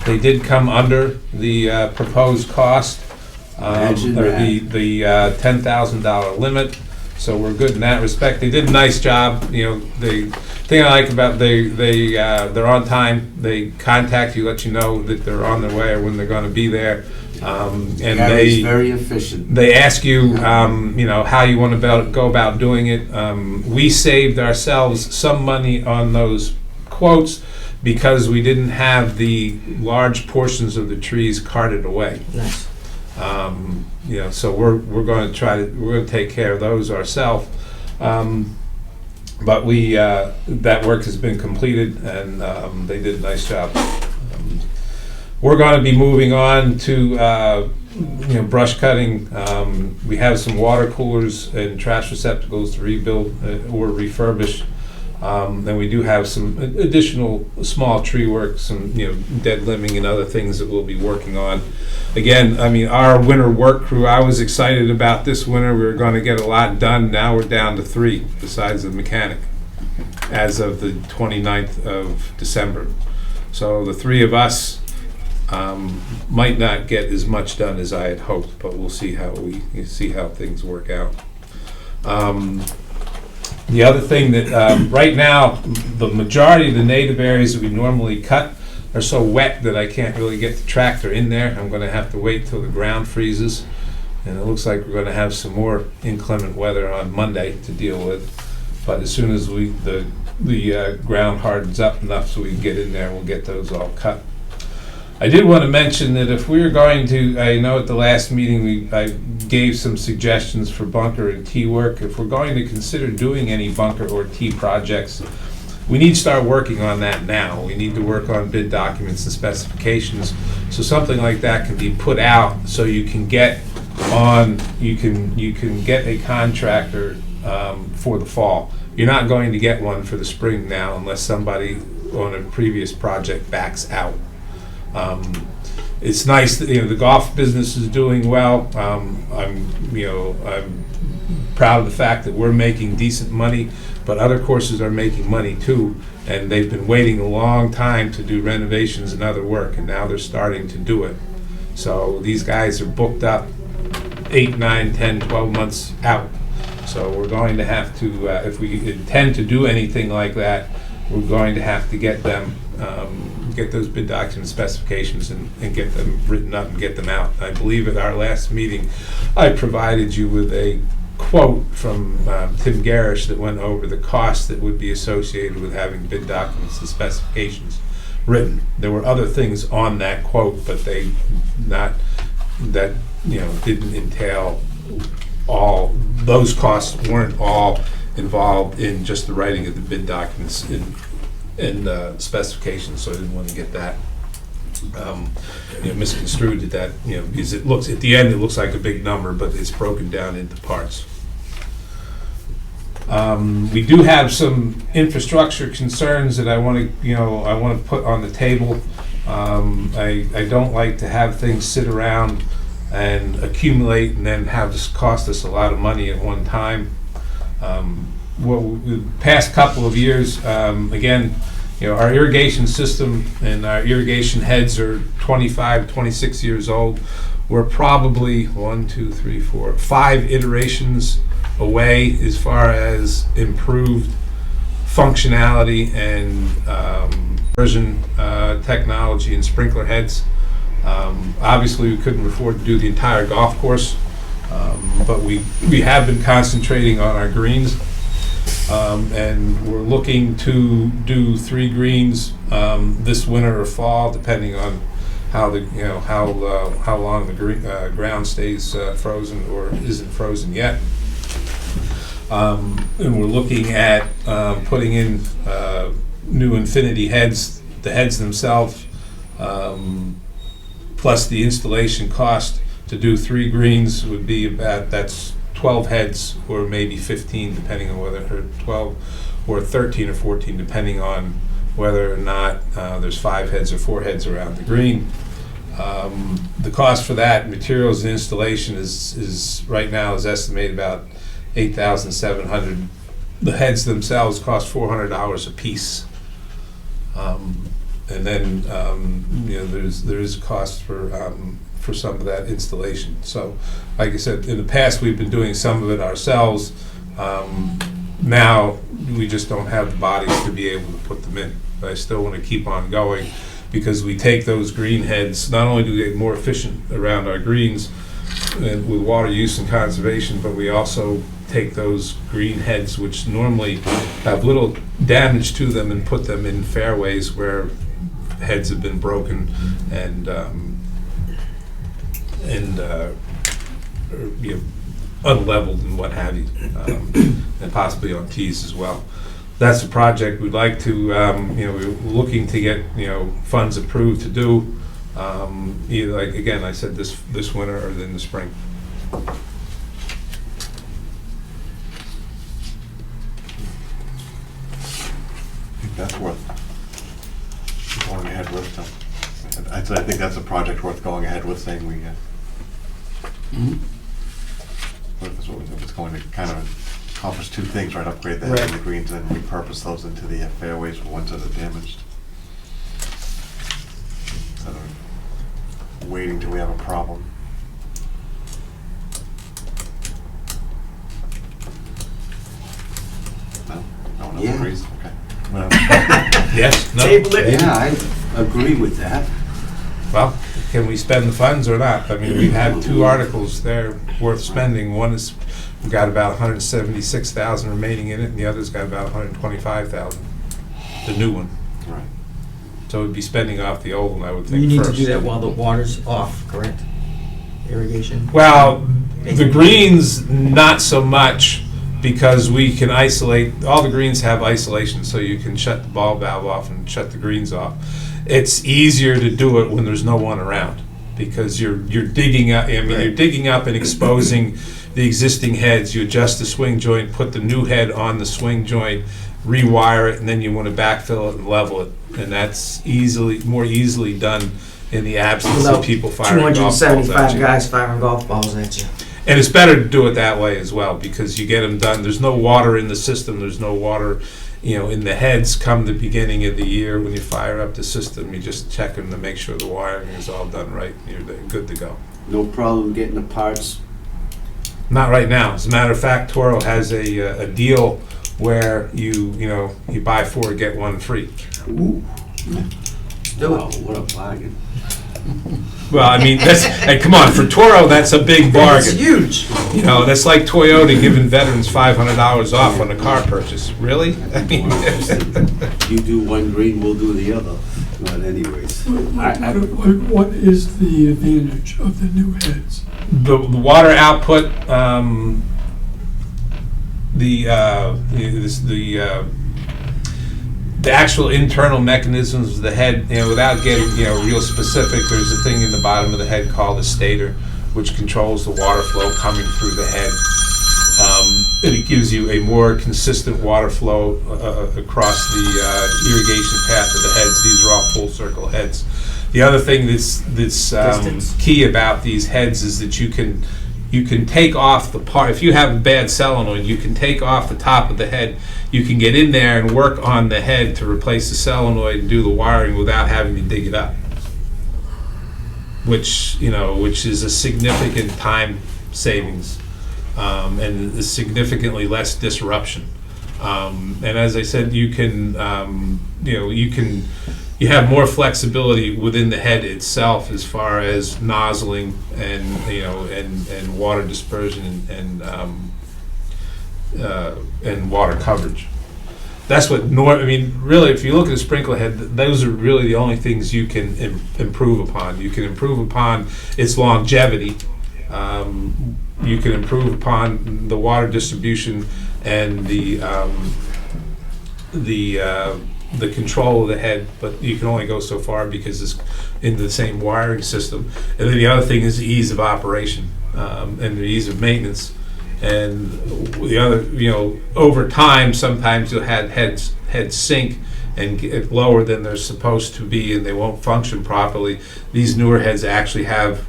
B: They did come under the proposed cost,
F: Imagine
B: or
F: that.
B: the $10,000 limit. So we're good in that respect. They did a nice job. The thing I like about they're on time. They contact you, let you know that they're on their way or when they're going to be there. And
F: Gary's very efficient.
B: they ask you, how you want to go about doing it. We saved ourselves some money on those quotes because we didn't have the large portions of the trees carted away.
E: Nice.
B: So we're going to take care of those ourselves. But that work has been completed and they did a nice job. We're going to be moving on to brush cutting. We have some water coolers and trash receptacles to rebuild or refurbish. Then we do have some additional small tree work, some dead limbing and other things that we'll be working on. Again, our winter work crew, I was excited about this winter. We were going to get a lot done. Now we're down to 3 besides the mechanic as of the 29th of December. So the 3 of us might not get as much done as I had hoped, but we'll see how things work out. The other thing that right now, the majority of the native areas that we normally cut are so wet that I can't really get the tractor in there. I'm going to have to wait till the ground freezes, and it looks like we're going to have some more inclement weather on Monday to deal with. But as soon as the ground hardens up enough so we can get in there, we'll get those all cut. I did want to mention that if we're going to, I know at the last meeting I gave some suggestions for bunker and T work. If we're going to consider doing any bunker or T projects, we need to start working on that now. We need to work on bid documents and specifications, so something like that can be put out so you can get a contractor for the fall. You're not going to get one for the spring now unless somebody on a previous project backs out. It's nice that the golf business is doing well. I'm proud of the fact that we're making decent money, but other courses are making money too, and they've been waiting a long time to do renovations and other work, and now they're starting to do it. So these guys are booked up 8, 9, 10, 12 months out. So we're going to have to, if we intend to do anything like that, we're going to have to get them, get those bid document specifications and get them written up and get them out. I believe at our last meeting, I provided you with a quote from Tim Garish that went over the cost that would be associated with having bid documents and specifications written. There were other things on that quote, but didn't entail all, those costs weren't all involved in just the writing of the bid documents and specifications, so I didn't want to get that misconstrued at that, because it looks, at the end, it looks like a big number, but it's broken down into parts. We do have some infrastructure concerns that I want to put on the table. I don't like to have things sit around and accumulate and then have this cost us a lot of money at one time. The past couple of years, again, our irrigation system and our irrigation heads are 25, 26 years old. We're probably 5 iterations away as far as improved functionality and version technology and sprinkler heads. Obviously, we couldn't afford to do the entire golf course, but we have been concentrating on our greens, and we're looking to do 3 greens this winter or fall, depending on how how long the ground stays frozen or isn't frozen yet. And we're looking at putting in new infinity heads, the heads themselves, plus the installation cost to do 3 greens would be about, that's 12 heads or maybe 15, depending on whether, or 12 or 13 or 14, depending on whether or not there's 5 heads or 4 heads around the green. The cost for that, materials and installation is right now is estimated about $8,700. The heads themselves cost $400 a piece. And then there is a cost for some of that installation. So, like I said, in the past we've been doing some of it ourselves. Now we just don't have the bodies to be able to put them in. But I still want to keep on going because we take those green heads. Not only do we get more efficient around our greens and with water use and conservation, but we also take those green heads, which normally have little damage to them, and put them in fairways where heads have been broken and unleveled and what have you, and possibly on tees as well. That's a project we'd like to, we're looking to get, funds approved to do, either, like, again, I said this winter or in the spring.
D: That's worth going ahead with. I think that's a project worth going ahead with, saying we, if it's going to kind of accomplish 2 things, right? Upgrade the head and the greens and repurpose those into the fairways for ones that are damaged. Instead of waiting till we have a problem. No one else
F: Yeah.
D: agrees? Okay. Well,
B: Yes? No?
E: Table it.
F: Yeah, I agree with that.
B: Well, can we spend the funds or not? I mean, we've had 2 articles there worth spending. One is, we've got about $176,000 remaining in it, and the other's got about $125,000, the new one.
D: right.
B: So we'd be spending off the old one, I would think,
E: You need
B: first.
E: to do that while the water's off, correct? Irrigation?
B: Well, the greens, not so much, because we can isolate, all the greens have isolation, so you can shut the ball valve off and shut the greens off. It's easier to do it when there's no one around, because you're digging up, you're digging up and exposing the existing heads. You adjust the swing joint, put the new head on the swing joint, rewire it, and then you want to backfill it and level it. And that's more easily done in the absence
E: Without
B: of people firing golf balls at
E: 275
B: you.
E: guys firing golf balls at you.
B: And it's better to do it that way as well, because you get them done. There's no water in the system. There's no water, in the heads come the beginning of the year when you fire up the system. You just check them to make sure the wiring is all done right. And you're good to go.
F: No problem getting the parts.
B: Not right now. As a matter of fact, Toro has a deal where you buy 4 get 1 free.
F: Ooh.
E: Do it.
F: Wow, what a bargain.
B: Well, I mean, hey, come on, for Toro, that's a big
E: It's
B: bargain.
E: huge.
B: That's like Toyota giving veterans $500 off on a car purchase. Really? I mean,
F: You do one green, we'll do the other. But anyways,
G: What is the advantage of the new heads?
B: the water output, the actual internal mechanisms of the head, without getting, real specific, there's a thing in the bottom of the head called a stator, which controls the water flow coming through the head. And it gives you a more consistent water flow across the irrigation path of the heads. These are all full circle heads. The other thing that's key about these heads is that you can take off the part. If you have a bad solenoid, you can take off the top of the head. You can get in there and work on the head to replace the solenoid and do the wiring without having to dig it up, which is a significant time savings, and is significantly less disruption. And as I said, you have more flexibility within the head itself as far as nozzling and water dispersion and water coverage. That's what really, if you look at a sprinkler head, those are really the only things you can improve upon. You can improve upon its longevity. You can improve upon the water distribution and the control of the head, but you can only go so far because it's in the same wiring system. And then the other thing is the ease of operation and the ease of maintenance. And the other, over time, sometimes you'll have heads sink and get lower than they're supposed to be, and they won't function properly. These newer heads actually have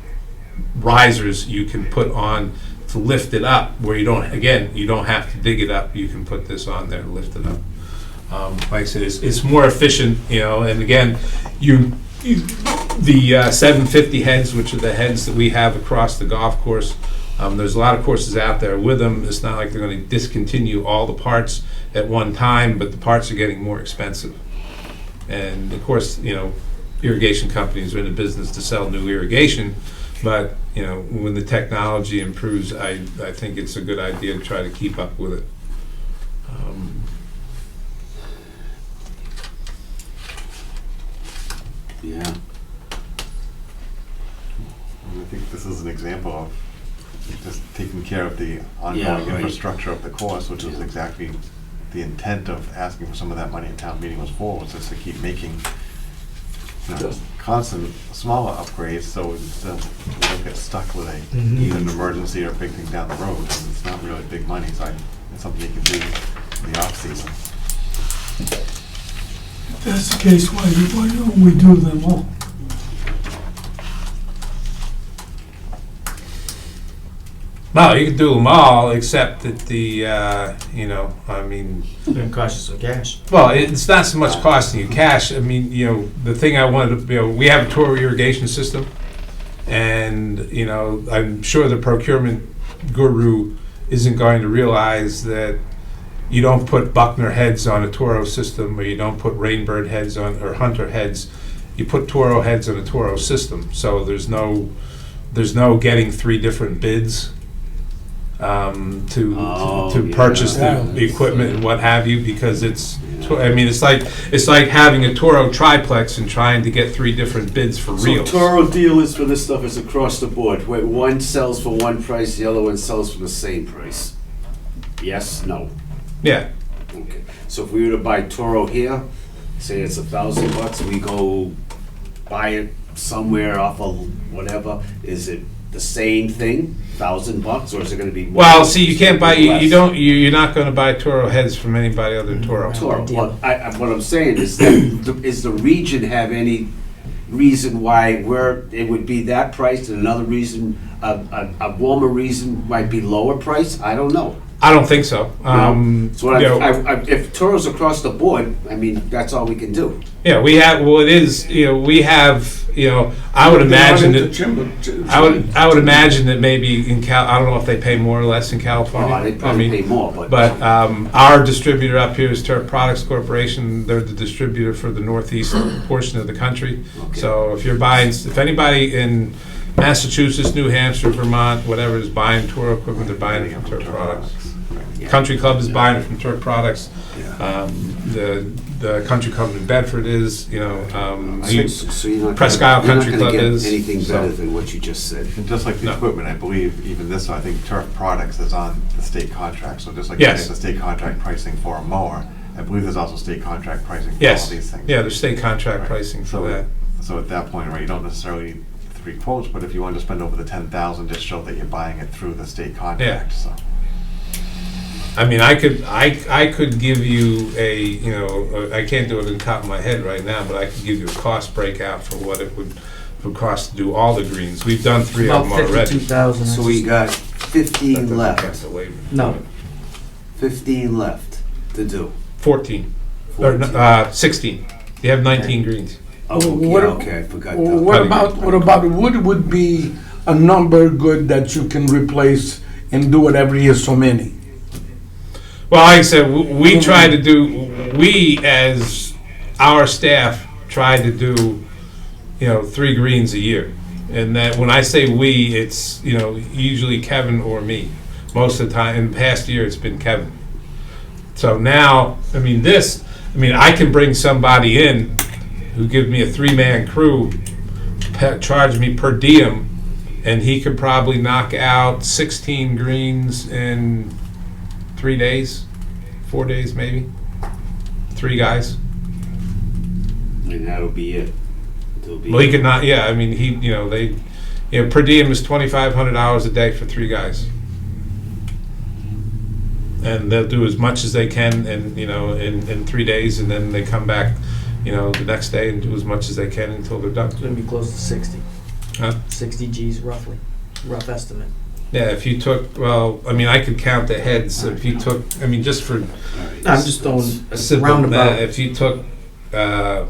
B: risers you can put on to lift it up, where you don't have to dig it up. You can put this on there and lift it up. Like I said, it's more efficient, and again, the 750 heads, which are the heads that we have across the golf course, there's a lot of courses out there with them. It's not like they're going to discontinue all the parts at one time, but the parts are getting more expensive. And of course, irrigation companies are in the business to sell new irrigation, but when the technology improves, I think it's a good idea to try to keep up with it.
F: Yeah.
D: I think this is an example of just taking care of the ongoing
F: Yeah, right.
D: infrastructure of the course, which is
F: Yeah.
D: exactly the intent of asking for some of that money at town meeting was just to keep making constant smaller upgrades, so we don't get stuck with either an emergency or a big thing down the road. And it's not really big money, so it's something you can do in the off season.
G: If that's the case, why don't we do them all?
B: No, you can do them all, except that the,
E: It's gonna cost you some cash.
B: well, it's not so much costing you cash. I mean, the thing I wanted to, we have a Toro irrigation system, and, I'm sure the procurement guru isn't going to realize that you don't put Buckner heads on a Toro system, or you don't put Rainbird heads on, or Hunter heads. You put Toro heads on a Toro system, so there's no getting 3 different bids to purchase the equipment and what have you, because it's like having a Toro triplex and trying to get 3 different bids for
F: So
B: reels.
F: Toro dealers for this stuff is across the board, where one sells for one price, the other one sells for the same price? Yes, no?
B: Yeah,
F: Okay. So if we were to buy Toro here, say it's $1,000, we go buy it somewhere off of whatever, is it the same thing, $1,000, or is it gonna be?
B: well, see, you can't buy,
F: less?
B: you're not gonna buy Toro heads from anybody other than Toro.
F: Toro, well, what I'm saying is that, is the region have any reason why it would be that price, and another reason, a warmer reason might be lower price? I don't know.
B: I don't think so.
F: So what if Toro's across the board, I mean, that's all we can do.
B: Yeah, we have, well, it is, we have, I would imagine that, I would imagine that maybe in I don't know if they pay more or less in California.
F: Oh, they probably pay more,
B: But our distributor up here is Turf Products Corporation. They're the distributor for the northeast portion of the country.
F: Okay.
B: So if anybody in Massachusetts, New Hampshire, Vermont, whatever is buying Toro equipment, they're buying it from Turf Products.
F: Yeah.
B: Country Club is buying it from Turf Products.
F: Yeah.
B: The Country Club in Bedford is,
F: So you're not
B: Presque
F: gonna-
B: Isle Country
F: You're not
B: Club
F: gonna
B: is,
F: get anything
B: so-
F: better than what you just said.
D: And just like the
B: No.
D: equipment, I believe even this, I think Turf Products is on the state contract, so just like you
B: Yes.
D: get the state contract pricing for a mower, I believe there's also state contract pricing for all
B: yes,
D: these things.
B: yeah, there's state contract
D: Right.
B: pricing for
D: So,
B: that.
D: so at that point, right, you don't necessarily need 3 quotes, but if you want to spend over the 10,000, just show that you're buying it through the state contract, so.
B: I mean, I could give you I can't do it on the top of my head right now, but I could give you a cost breakout for what it would cost to do all the greens. We've done 3 of
E: About
B: them already.
E: 52,000.
F: So we got
B: That
F: 15
B: doesn't
F: left,
B: count the labor.
E: No.
F: 15 left to do.
B: 14, or
F: 14.
B: 16. You have 19 greens.
F: Oh,
A: What-
F: okay, I forgot that.
A: What about wood would be a number good that you can replace and do it every year so many?
B: Well, like I said, we as our staff try to do, 3 greens a year. And that, when I say we, it's, usually Kevin or me. Most of the time, in the past year, it's been Kevin. So now, I can bring somebody in who give me a 3-man crew, charge me per diem, and he could probably knock out 16 greens in 3 days, 4 days maybe, 3 guys.
F: And that'll be it. It'll be
B: Well, he could not. Yeah, I mean, per diem is $2,500 a day for 3 guys. And they'll do as much as they can in 3 days, and then they come back, the next day and do as much as they can until they're done.
E: It's gonna be close to 60.
B: Huh?
E: 60 Gs roughly, rough estimate.
B: Yeah, if you took, I could count the heads. If you took, just for
E: I'm just throwing
B: a simple
E: roundabout.
B: math, if you took,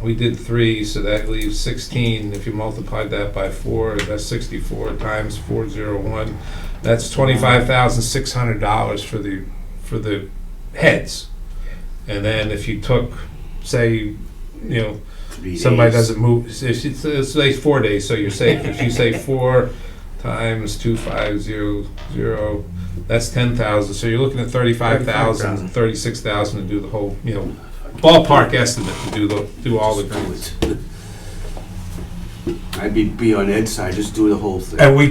B: we did 3, so that leaves 16. If you multiplied that by 4, that's 64 times 401. That's $25,600 for the heads. And then if you took, say,
F: 3
B: somebody
F: days.
B: doesn't move, if it's say 4 days, so you're safe. If you say 4 times 2500, that's 10,000. So you're looking at 35,000, 36,000 to do the whole, ballpark estimate to do all the greens.
F: I'd be on Ed's side, just do the whole thing.
B: And we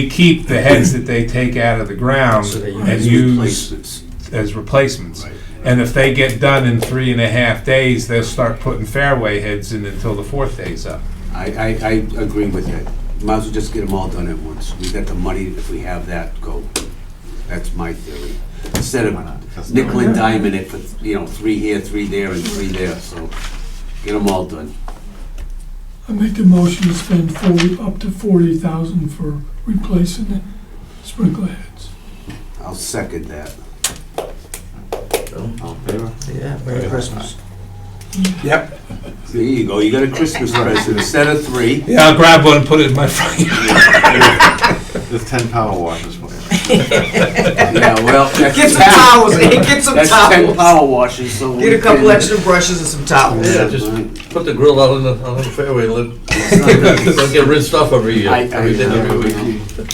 B: keep the heads that they take out of the ground
E: So that you
B: and
F: As
B: use
F: replacements.
B: as replacements.
F: Right.
B: And if they get done in 3.5 days, they'll start putting fairway heads in until the 4th day's up.
F: I agree with you. Might as well just get them all done at once. We got the money, if we have that, go. That's my theory. Instead
D: Why not?
F: of
D: That's
F: nickel
D: no-
F: and diming it for, 3 here, 3 there, and 3 there, so get them all done.
G: I make a motion to spend up to 40,000 for replacing the sprinkler heads.
F: I'll second that.
D: All in favor?
E: Yeah, Merry Christmas.
A: Yep.
F: There you go, you got a Christmas present. Instead of 3,
B: Yeah, I'll grab one and put it in my front yard.
D: There's 10 power washers for you.
F: yeah, well, that's
E: Get some
F: 10.
E: towels, get some
F: That's 10
E: towels.
F: power washers, so.
E: Get a couple extra brushes and some towels.
C: Yeah, just put the grill out on the fairway and don't get rinsed off every day, every week.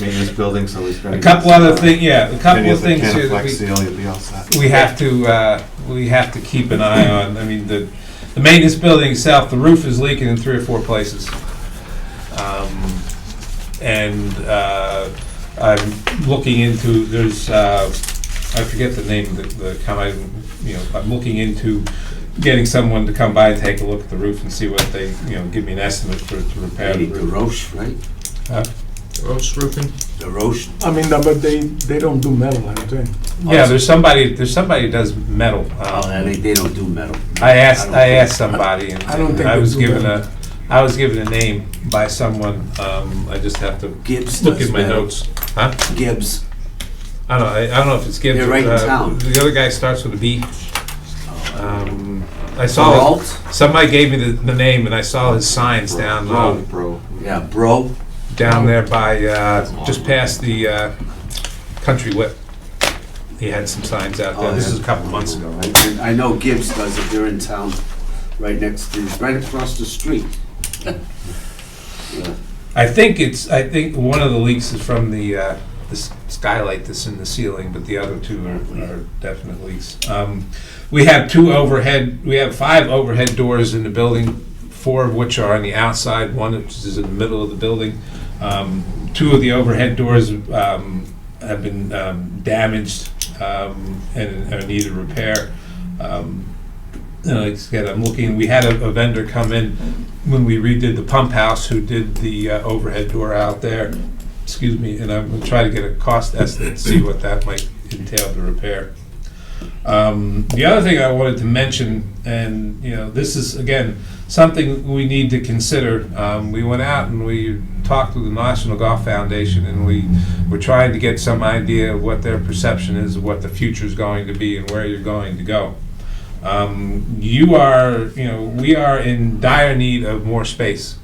D: Maintenance building, so he's gonna.
B: A couple other things, a couple
D: Maybe
B: of
D: if the
B: things
D: can
B: here
D: of
B: that
D: Flex Seal, you'll be all set.
B: we have to keep an eye on. The maintenance building itself, the roof is leaking in 3 or 4 places. I'm looking into, I forget the name of the kind, I'm looking into getting someone to come by and take a look at the roof and see what they, give me an estimate to repair the
F: The
B: roof.
F: Roche, right?
E: Roast roofing.
F: The Roche.
A: But they don't do metal, I think.
B: Yeah, there's somebody who does metal.
F: They don't do metal.
B: I asked
F: don't think-
B: somebody, and
A: I don't think
B: I
A: they
B: was
A: do
B: given
A: metal.
B: I was given a name by someone. I just have to
F: Gibbs
B: look
F: does
B: in my
F: metal.
B: notes. Huh?
F: Gibbs.
B: I don't know if it's Gibbs.
F: They're right in town.
B: The other guy starts with a B. I saw
F: Peralt?
B: somebody gave me the name, and I saw his signs down
D: Bro.
F: Yeah, bro.
B: down there by just past the Country Whip. He had some signs out there.
F: Oh,
B: This
F: yeah.
B: is a couple months ago.
F: I know Gibbs does it. They're in town, right across the street. Yeah.
B: I think one of the leaks is from the skylight that's in the ceiling, but the other 2 are definite leaks. We have 5 overhead doors in the building, 4 of which are on the outside, 1 which is in the middle of the building. 2 of the overhead doors have been damaged and needed repair. Again, I'm looking, we had a vendor come in when we redid the pump house who did the overhead door out there, and I'm gonna try to get a cost estimate to see what that might entail to repair. The other thing I wanted to mention, and this is again something we need to consider. We went out and we talked with the National Golf Foundation, and we were trying to get some idea of what their perception is of what the future is going to be and where you're going to go. We are in dire need of more space.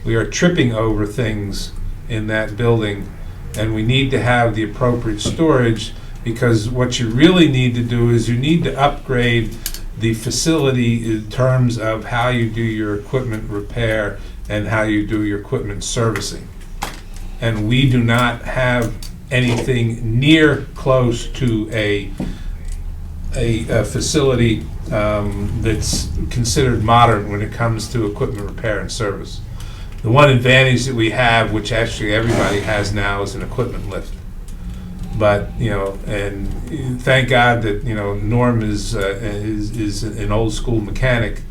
B: We are tripping over things in that building, and we need to have the appropriate storage, because what you really need to do is you need to upgrade the facility in terms of how you do your equipment repair and how you do your equipment servicing. And we do not have anything near close to a facility that's considered modern when it comes to equipment repair and service. The one advantage that we have, which actually everybody has now, is an equipment lift. But and thank God that Norm is an old school mechanic.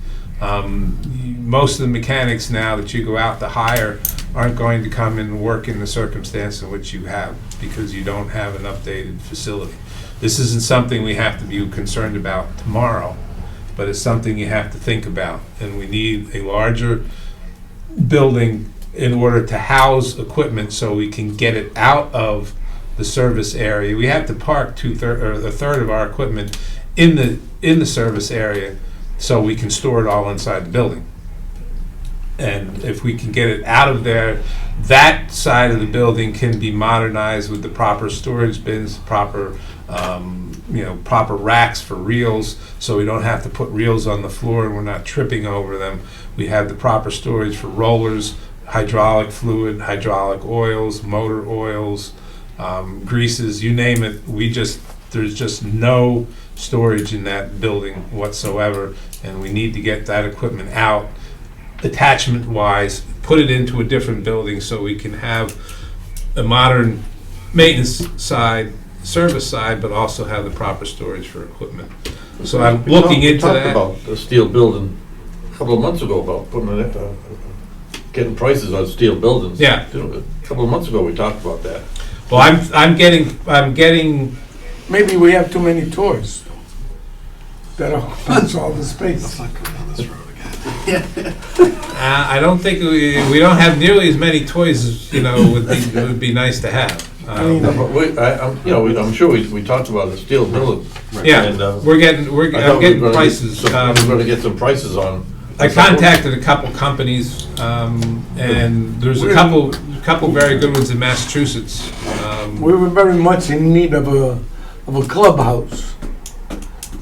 B: Most of the mechanics now that you go out to hire aren't going to come and work in the circumstance in which you have, because you don't have an updated facility. This isn't something we have to be concerned about tomorrow, but it's something you have to think about. And we need a larger building in order to house equipment so we can get it out of the service area. We have to park a third of our equipment in the service area so we can store it all inside the building. And if we can get it out of there, that side of the building can be modernized with the proper storage bins, proper proper racks for reels, so we don't have to put reels on the floor and we're not tripping over them. We have the proper storage for rollers, hydraulic fluid, hydraulic oils, motor oils, greases, you name it. There's just no storage in that building whatsoever, and we need to get that equipment out, attachment-wise, put it into a different building so we can have a modern maintenance side, service side, but also have the proper storage for equipment. So I'm looking into
C: We
B: that.
C: talked about the steel building a couple of months ago, about putting it, getting prices on steel buildings.
B: Yeah.
C: A couple of months ago, we talked about that.
B: Well, I'm getting.
A: Maybe we have too many toys. That occupies all the space.
B: I don't think we don't have nearly as many toys as would be nice to have.
A: mean,
C: I'm sure we talked about the steel building.
B: Yeah,
C: And,
B: I'm
C: I
B: getting
C: thought we were gonna
B: prices.
C: We're gonna get some prices on.
B: I contacted a couple companies, and there's a couple very good ones in Massachusetts.
A: we were very much in need of a clubhouse.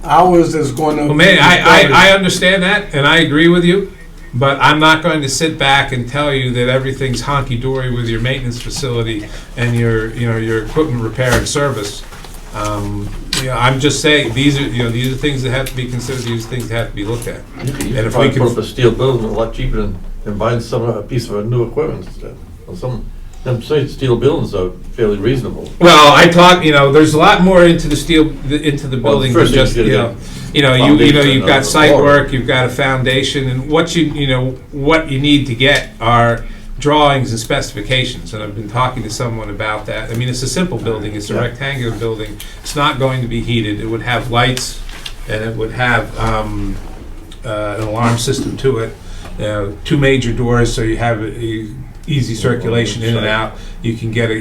A: Ours is going to.
B: Well, man, I understand that, and I agree with you, but I'm not going to sit back and tell you that everything's honky-dory with your maintenance facility and your equipment repair and service. I'm just saying, these are things that have to be considered, these things that have to be looked at.
C: You
B: And
C: can
B: if
C: probably
B: we
C: put
B: can,
C: up a steel building a lot cheaper than buying a piece of new equipment. Them steel buildings are fairly reasonable.
B: well, I talk, there's a lot more into the building than
C: first thing
B: just,
C: you gotta foundation
B: you've got
C: and
B: site
C: all.
B: work, you've got a foundation, and what you need to get are drawings and specifications, and I've been talking to someone about that. I mean, it's a simple building, it's a
C: Yeah.
B: rectangular building, it's not going to be heated, it would have lights, and it would have an alarm system to it, 2 major doors, so you have easy circulation in and out. You can get a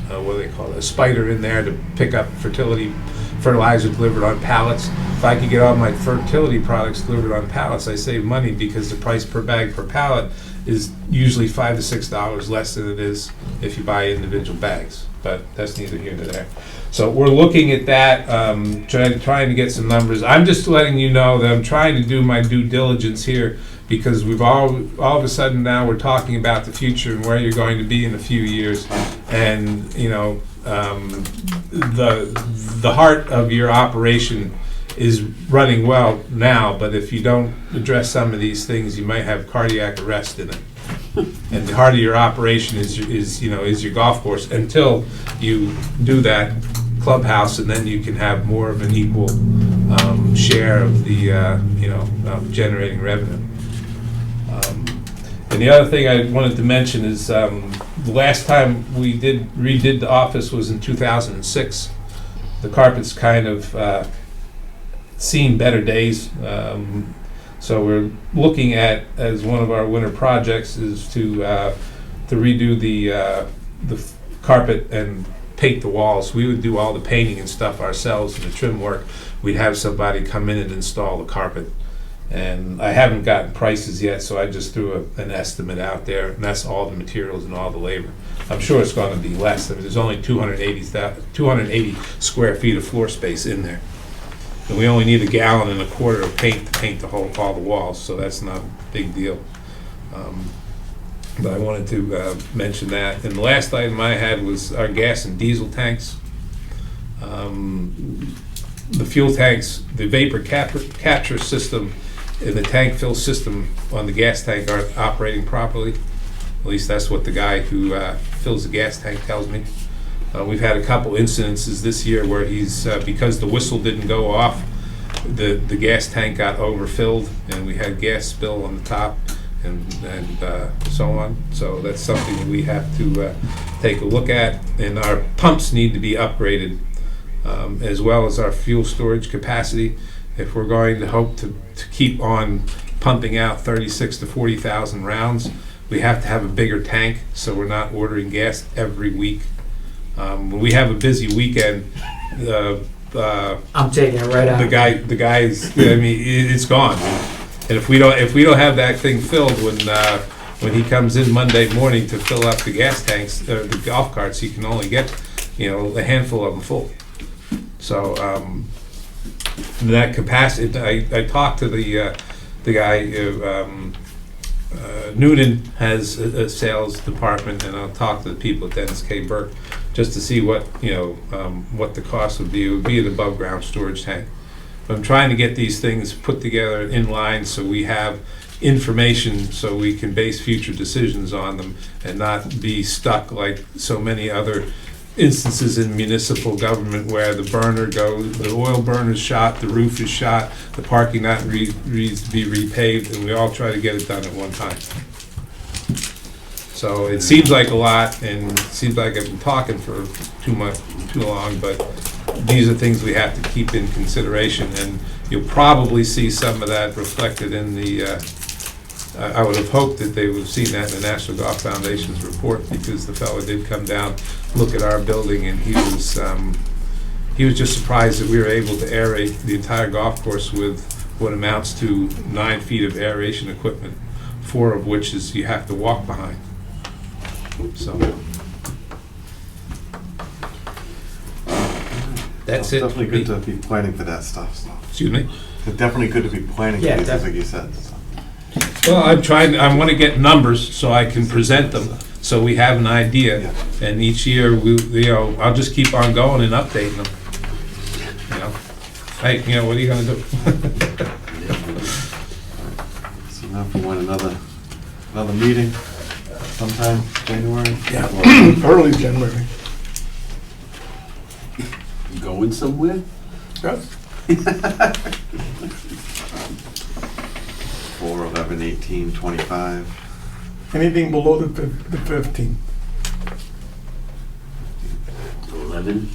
B: what do they call it, a spider in there to pick up fertilizer delivered on pallets. If I could get all my fertility products delivered on pallets, I save money because the price per bag per pallet is usually $5 to $6 less than it is if you buy individual bags. But that's neither here nor there. So we're looking at that, trying to get some numbers. I'm just letting you know that I'm trying to do my due diligence here, because we've all of a sudden now we're talking about the future and where you're going to be in a few years, and the heart of your operation is running well now, but if you don't address some of these things, you might have cardiac arrest in it. And the heart of your operation is your golf course until you do that clubhouse, and then you can have more of an equal share of the generating revenue. And the other thing I wanted to mention is the last time we redid the office was in 2006. The carpet's kind of seen better days. So we're looking at, as one of our winter projects, is to redo the carpet and paint the walls. We would do all the painting and stuff ourselves and the trim work. We'd have somebody come in and install the carpet. And I haven't gotten prices yet, so I just threw an estimate out there, and that's all the materials and all the labor. I'm sure it's going to be less. I mean, there's only 280 square feet of floor space in there. And we only need 1.25 gallons of paint to paint all the walls, so that's not a big deal. But I wanted to mention that. And the last item I had was our gas and diesel tanks. The fuel tanks, the vapor capture system, and the tank fill system on the gas tank aren't operating properly. At least that's what the guy who fills the gas tank tells me. We've had a couple incidences this year where he's, because the whistle didn't go off, the gas tank got overfilled, and we had gas spill on the top, and so on. So that's something we have to take a look at. And our pumps need to be upgraded, as well as our fuel storage capacity. If we're going to hope to keep on pumping out 36 to 40,000 rounds, we have to have a bigger tank, so we're not ordering gas every week. When we have a busy weekend,
E: I'm taking it right out.
B: the guys, I mean, it's gone. And if we don't have that thing filled when he comes in Monday morning to fill up the gas tanks, the golf carts, he can only get, a handful of them full. So that capacity, I talked to the guy. Noonan has a sales department, and I'll talk to the people at Dennis K. Burke just to see what the cost would be. It would be an above ground storage tank. But I'm trying to get these things put together in line so we have information so we can base future decisions on them and not be stuck like so many other instances in municipal government where the oil burner is shot, the roof is shot, the parking lot needs to be repaved, and we all try to get it done at one time. So it seems like a lot, and it seems like I've been talking for too long, but these are things we have to keep in consideration, and you'll probably see some of that reflected in the I would have hoped that they would have seen that in the National Golf Foundation's report, because the fellow did come down, look at our building, and he was just surprised that we were able to aerate the entire golf course with what amounts to 9 feet of aeration equipment, 4 of which is you have to walk behind. So that's
D: It's
B: it.
D: definitely good to be planning for that stuff, so.
B: Excuse me?
D: It's definitely good to be planning for
E: Yeah,
D: these, things like you said, so.
B: Well, I want to get numbers so I can present them, so we have an idea.
D: Yeah.
B: And each year, I'll just keep on going and updating them. Hey, what are you gonna do?
D: So now if we want another meeting sometime January?
A: Yeah,
D: Or-
A: early January.
F: You going somewhere?
A: Yes.
D: 4, 11, 18, 25.
A: Anything below the 15.
F: 11?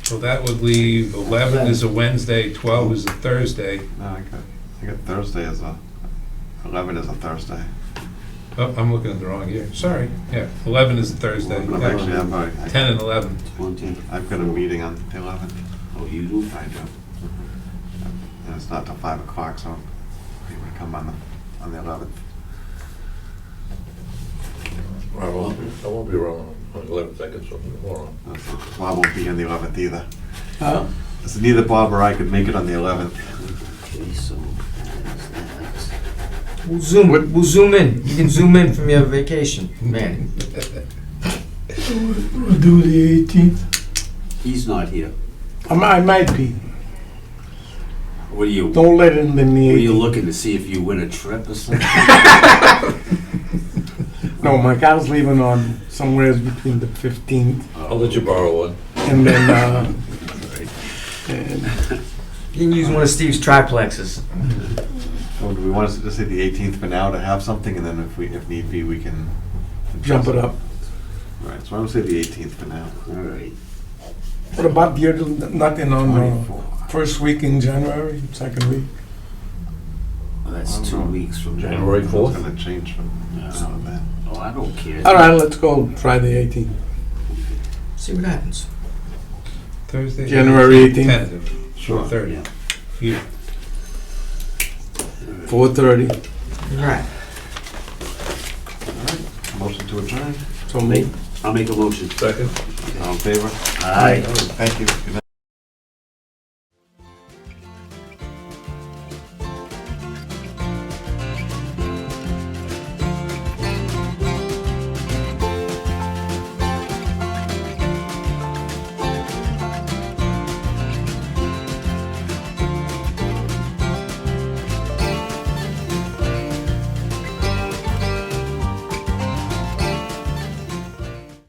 B: So that would leave 11 is a Wednesday, 12 is a Thursday.
D: No, I got Thursday as 11 is a Thursday.
B: Oh, I'm looking at the wrong year. Sorry. Yeah, 11 is a Thursday.
D: Actually,
B: Actually, 10 and 11.
F: 20.
D: I've got a meeting on the 11th.
F: Oh, you do?
D: I do. And it's not till 5 o'clock, so maybe we come on the 11th.
C: I won't be around on the 11th, I guess, tomorrow.
D: Bob won't be on the 11th either.
A: Huh?
D: So neither Bob or I could make it on the 11th.
F: Okay, so
E: We'll zoom in. You can zoom in from your vacation, man.
G: We'll do the 18th.
F: he's not here.
A: I might be.
F: What are you?
A: Don't let him in the
F: Were you
A: 18th.
F: looking to see if you win a trip or something?
A: No, my car's leaving on somewhere between the 15th
C: I'll let you borrow one.
A: and then, and
E: You can use one of Steve's triplexes.
D: So do we want us to just say the 18th for now to have something, and then if need be, we can
A: jump it up.
D: All right, so I would say the 18th for now.
F: All right.
A: What about the other, nothing on
D: 24.
A: first week in January, second week?
F: Well, that's 2 weeks from now.
C: January 4th?
D: It's gonna change from now to then.
F: Oh, I don't care.
A: All right, let's go Friday 18th.
E: See what happens.
B: Thursday.
A: January 18th.
B: Tentative.
D: Sure.
B: 30.
F: Yeah.
B: Here.
A: 4:30.
E: All right.
D: Motion to adjourn.
A: So me.
F: I'll make a motion.
C: Second?
D: All in favor?
F: Aye.
D: Thank you. Good night.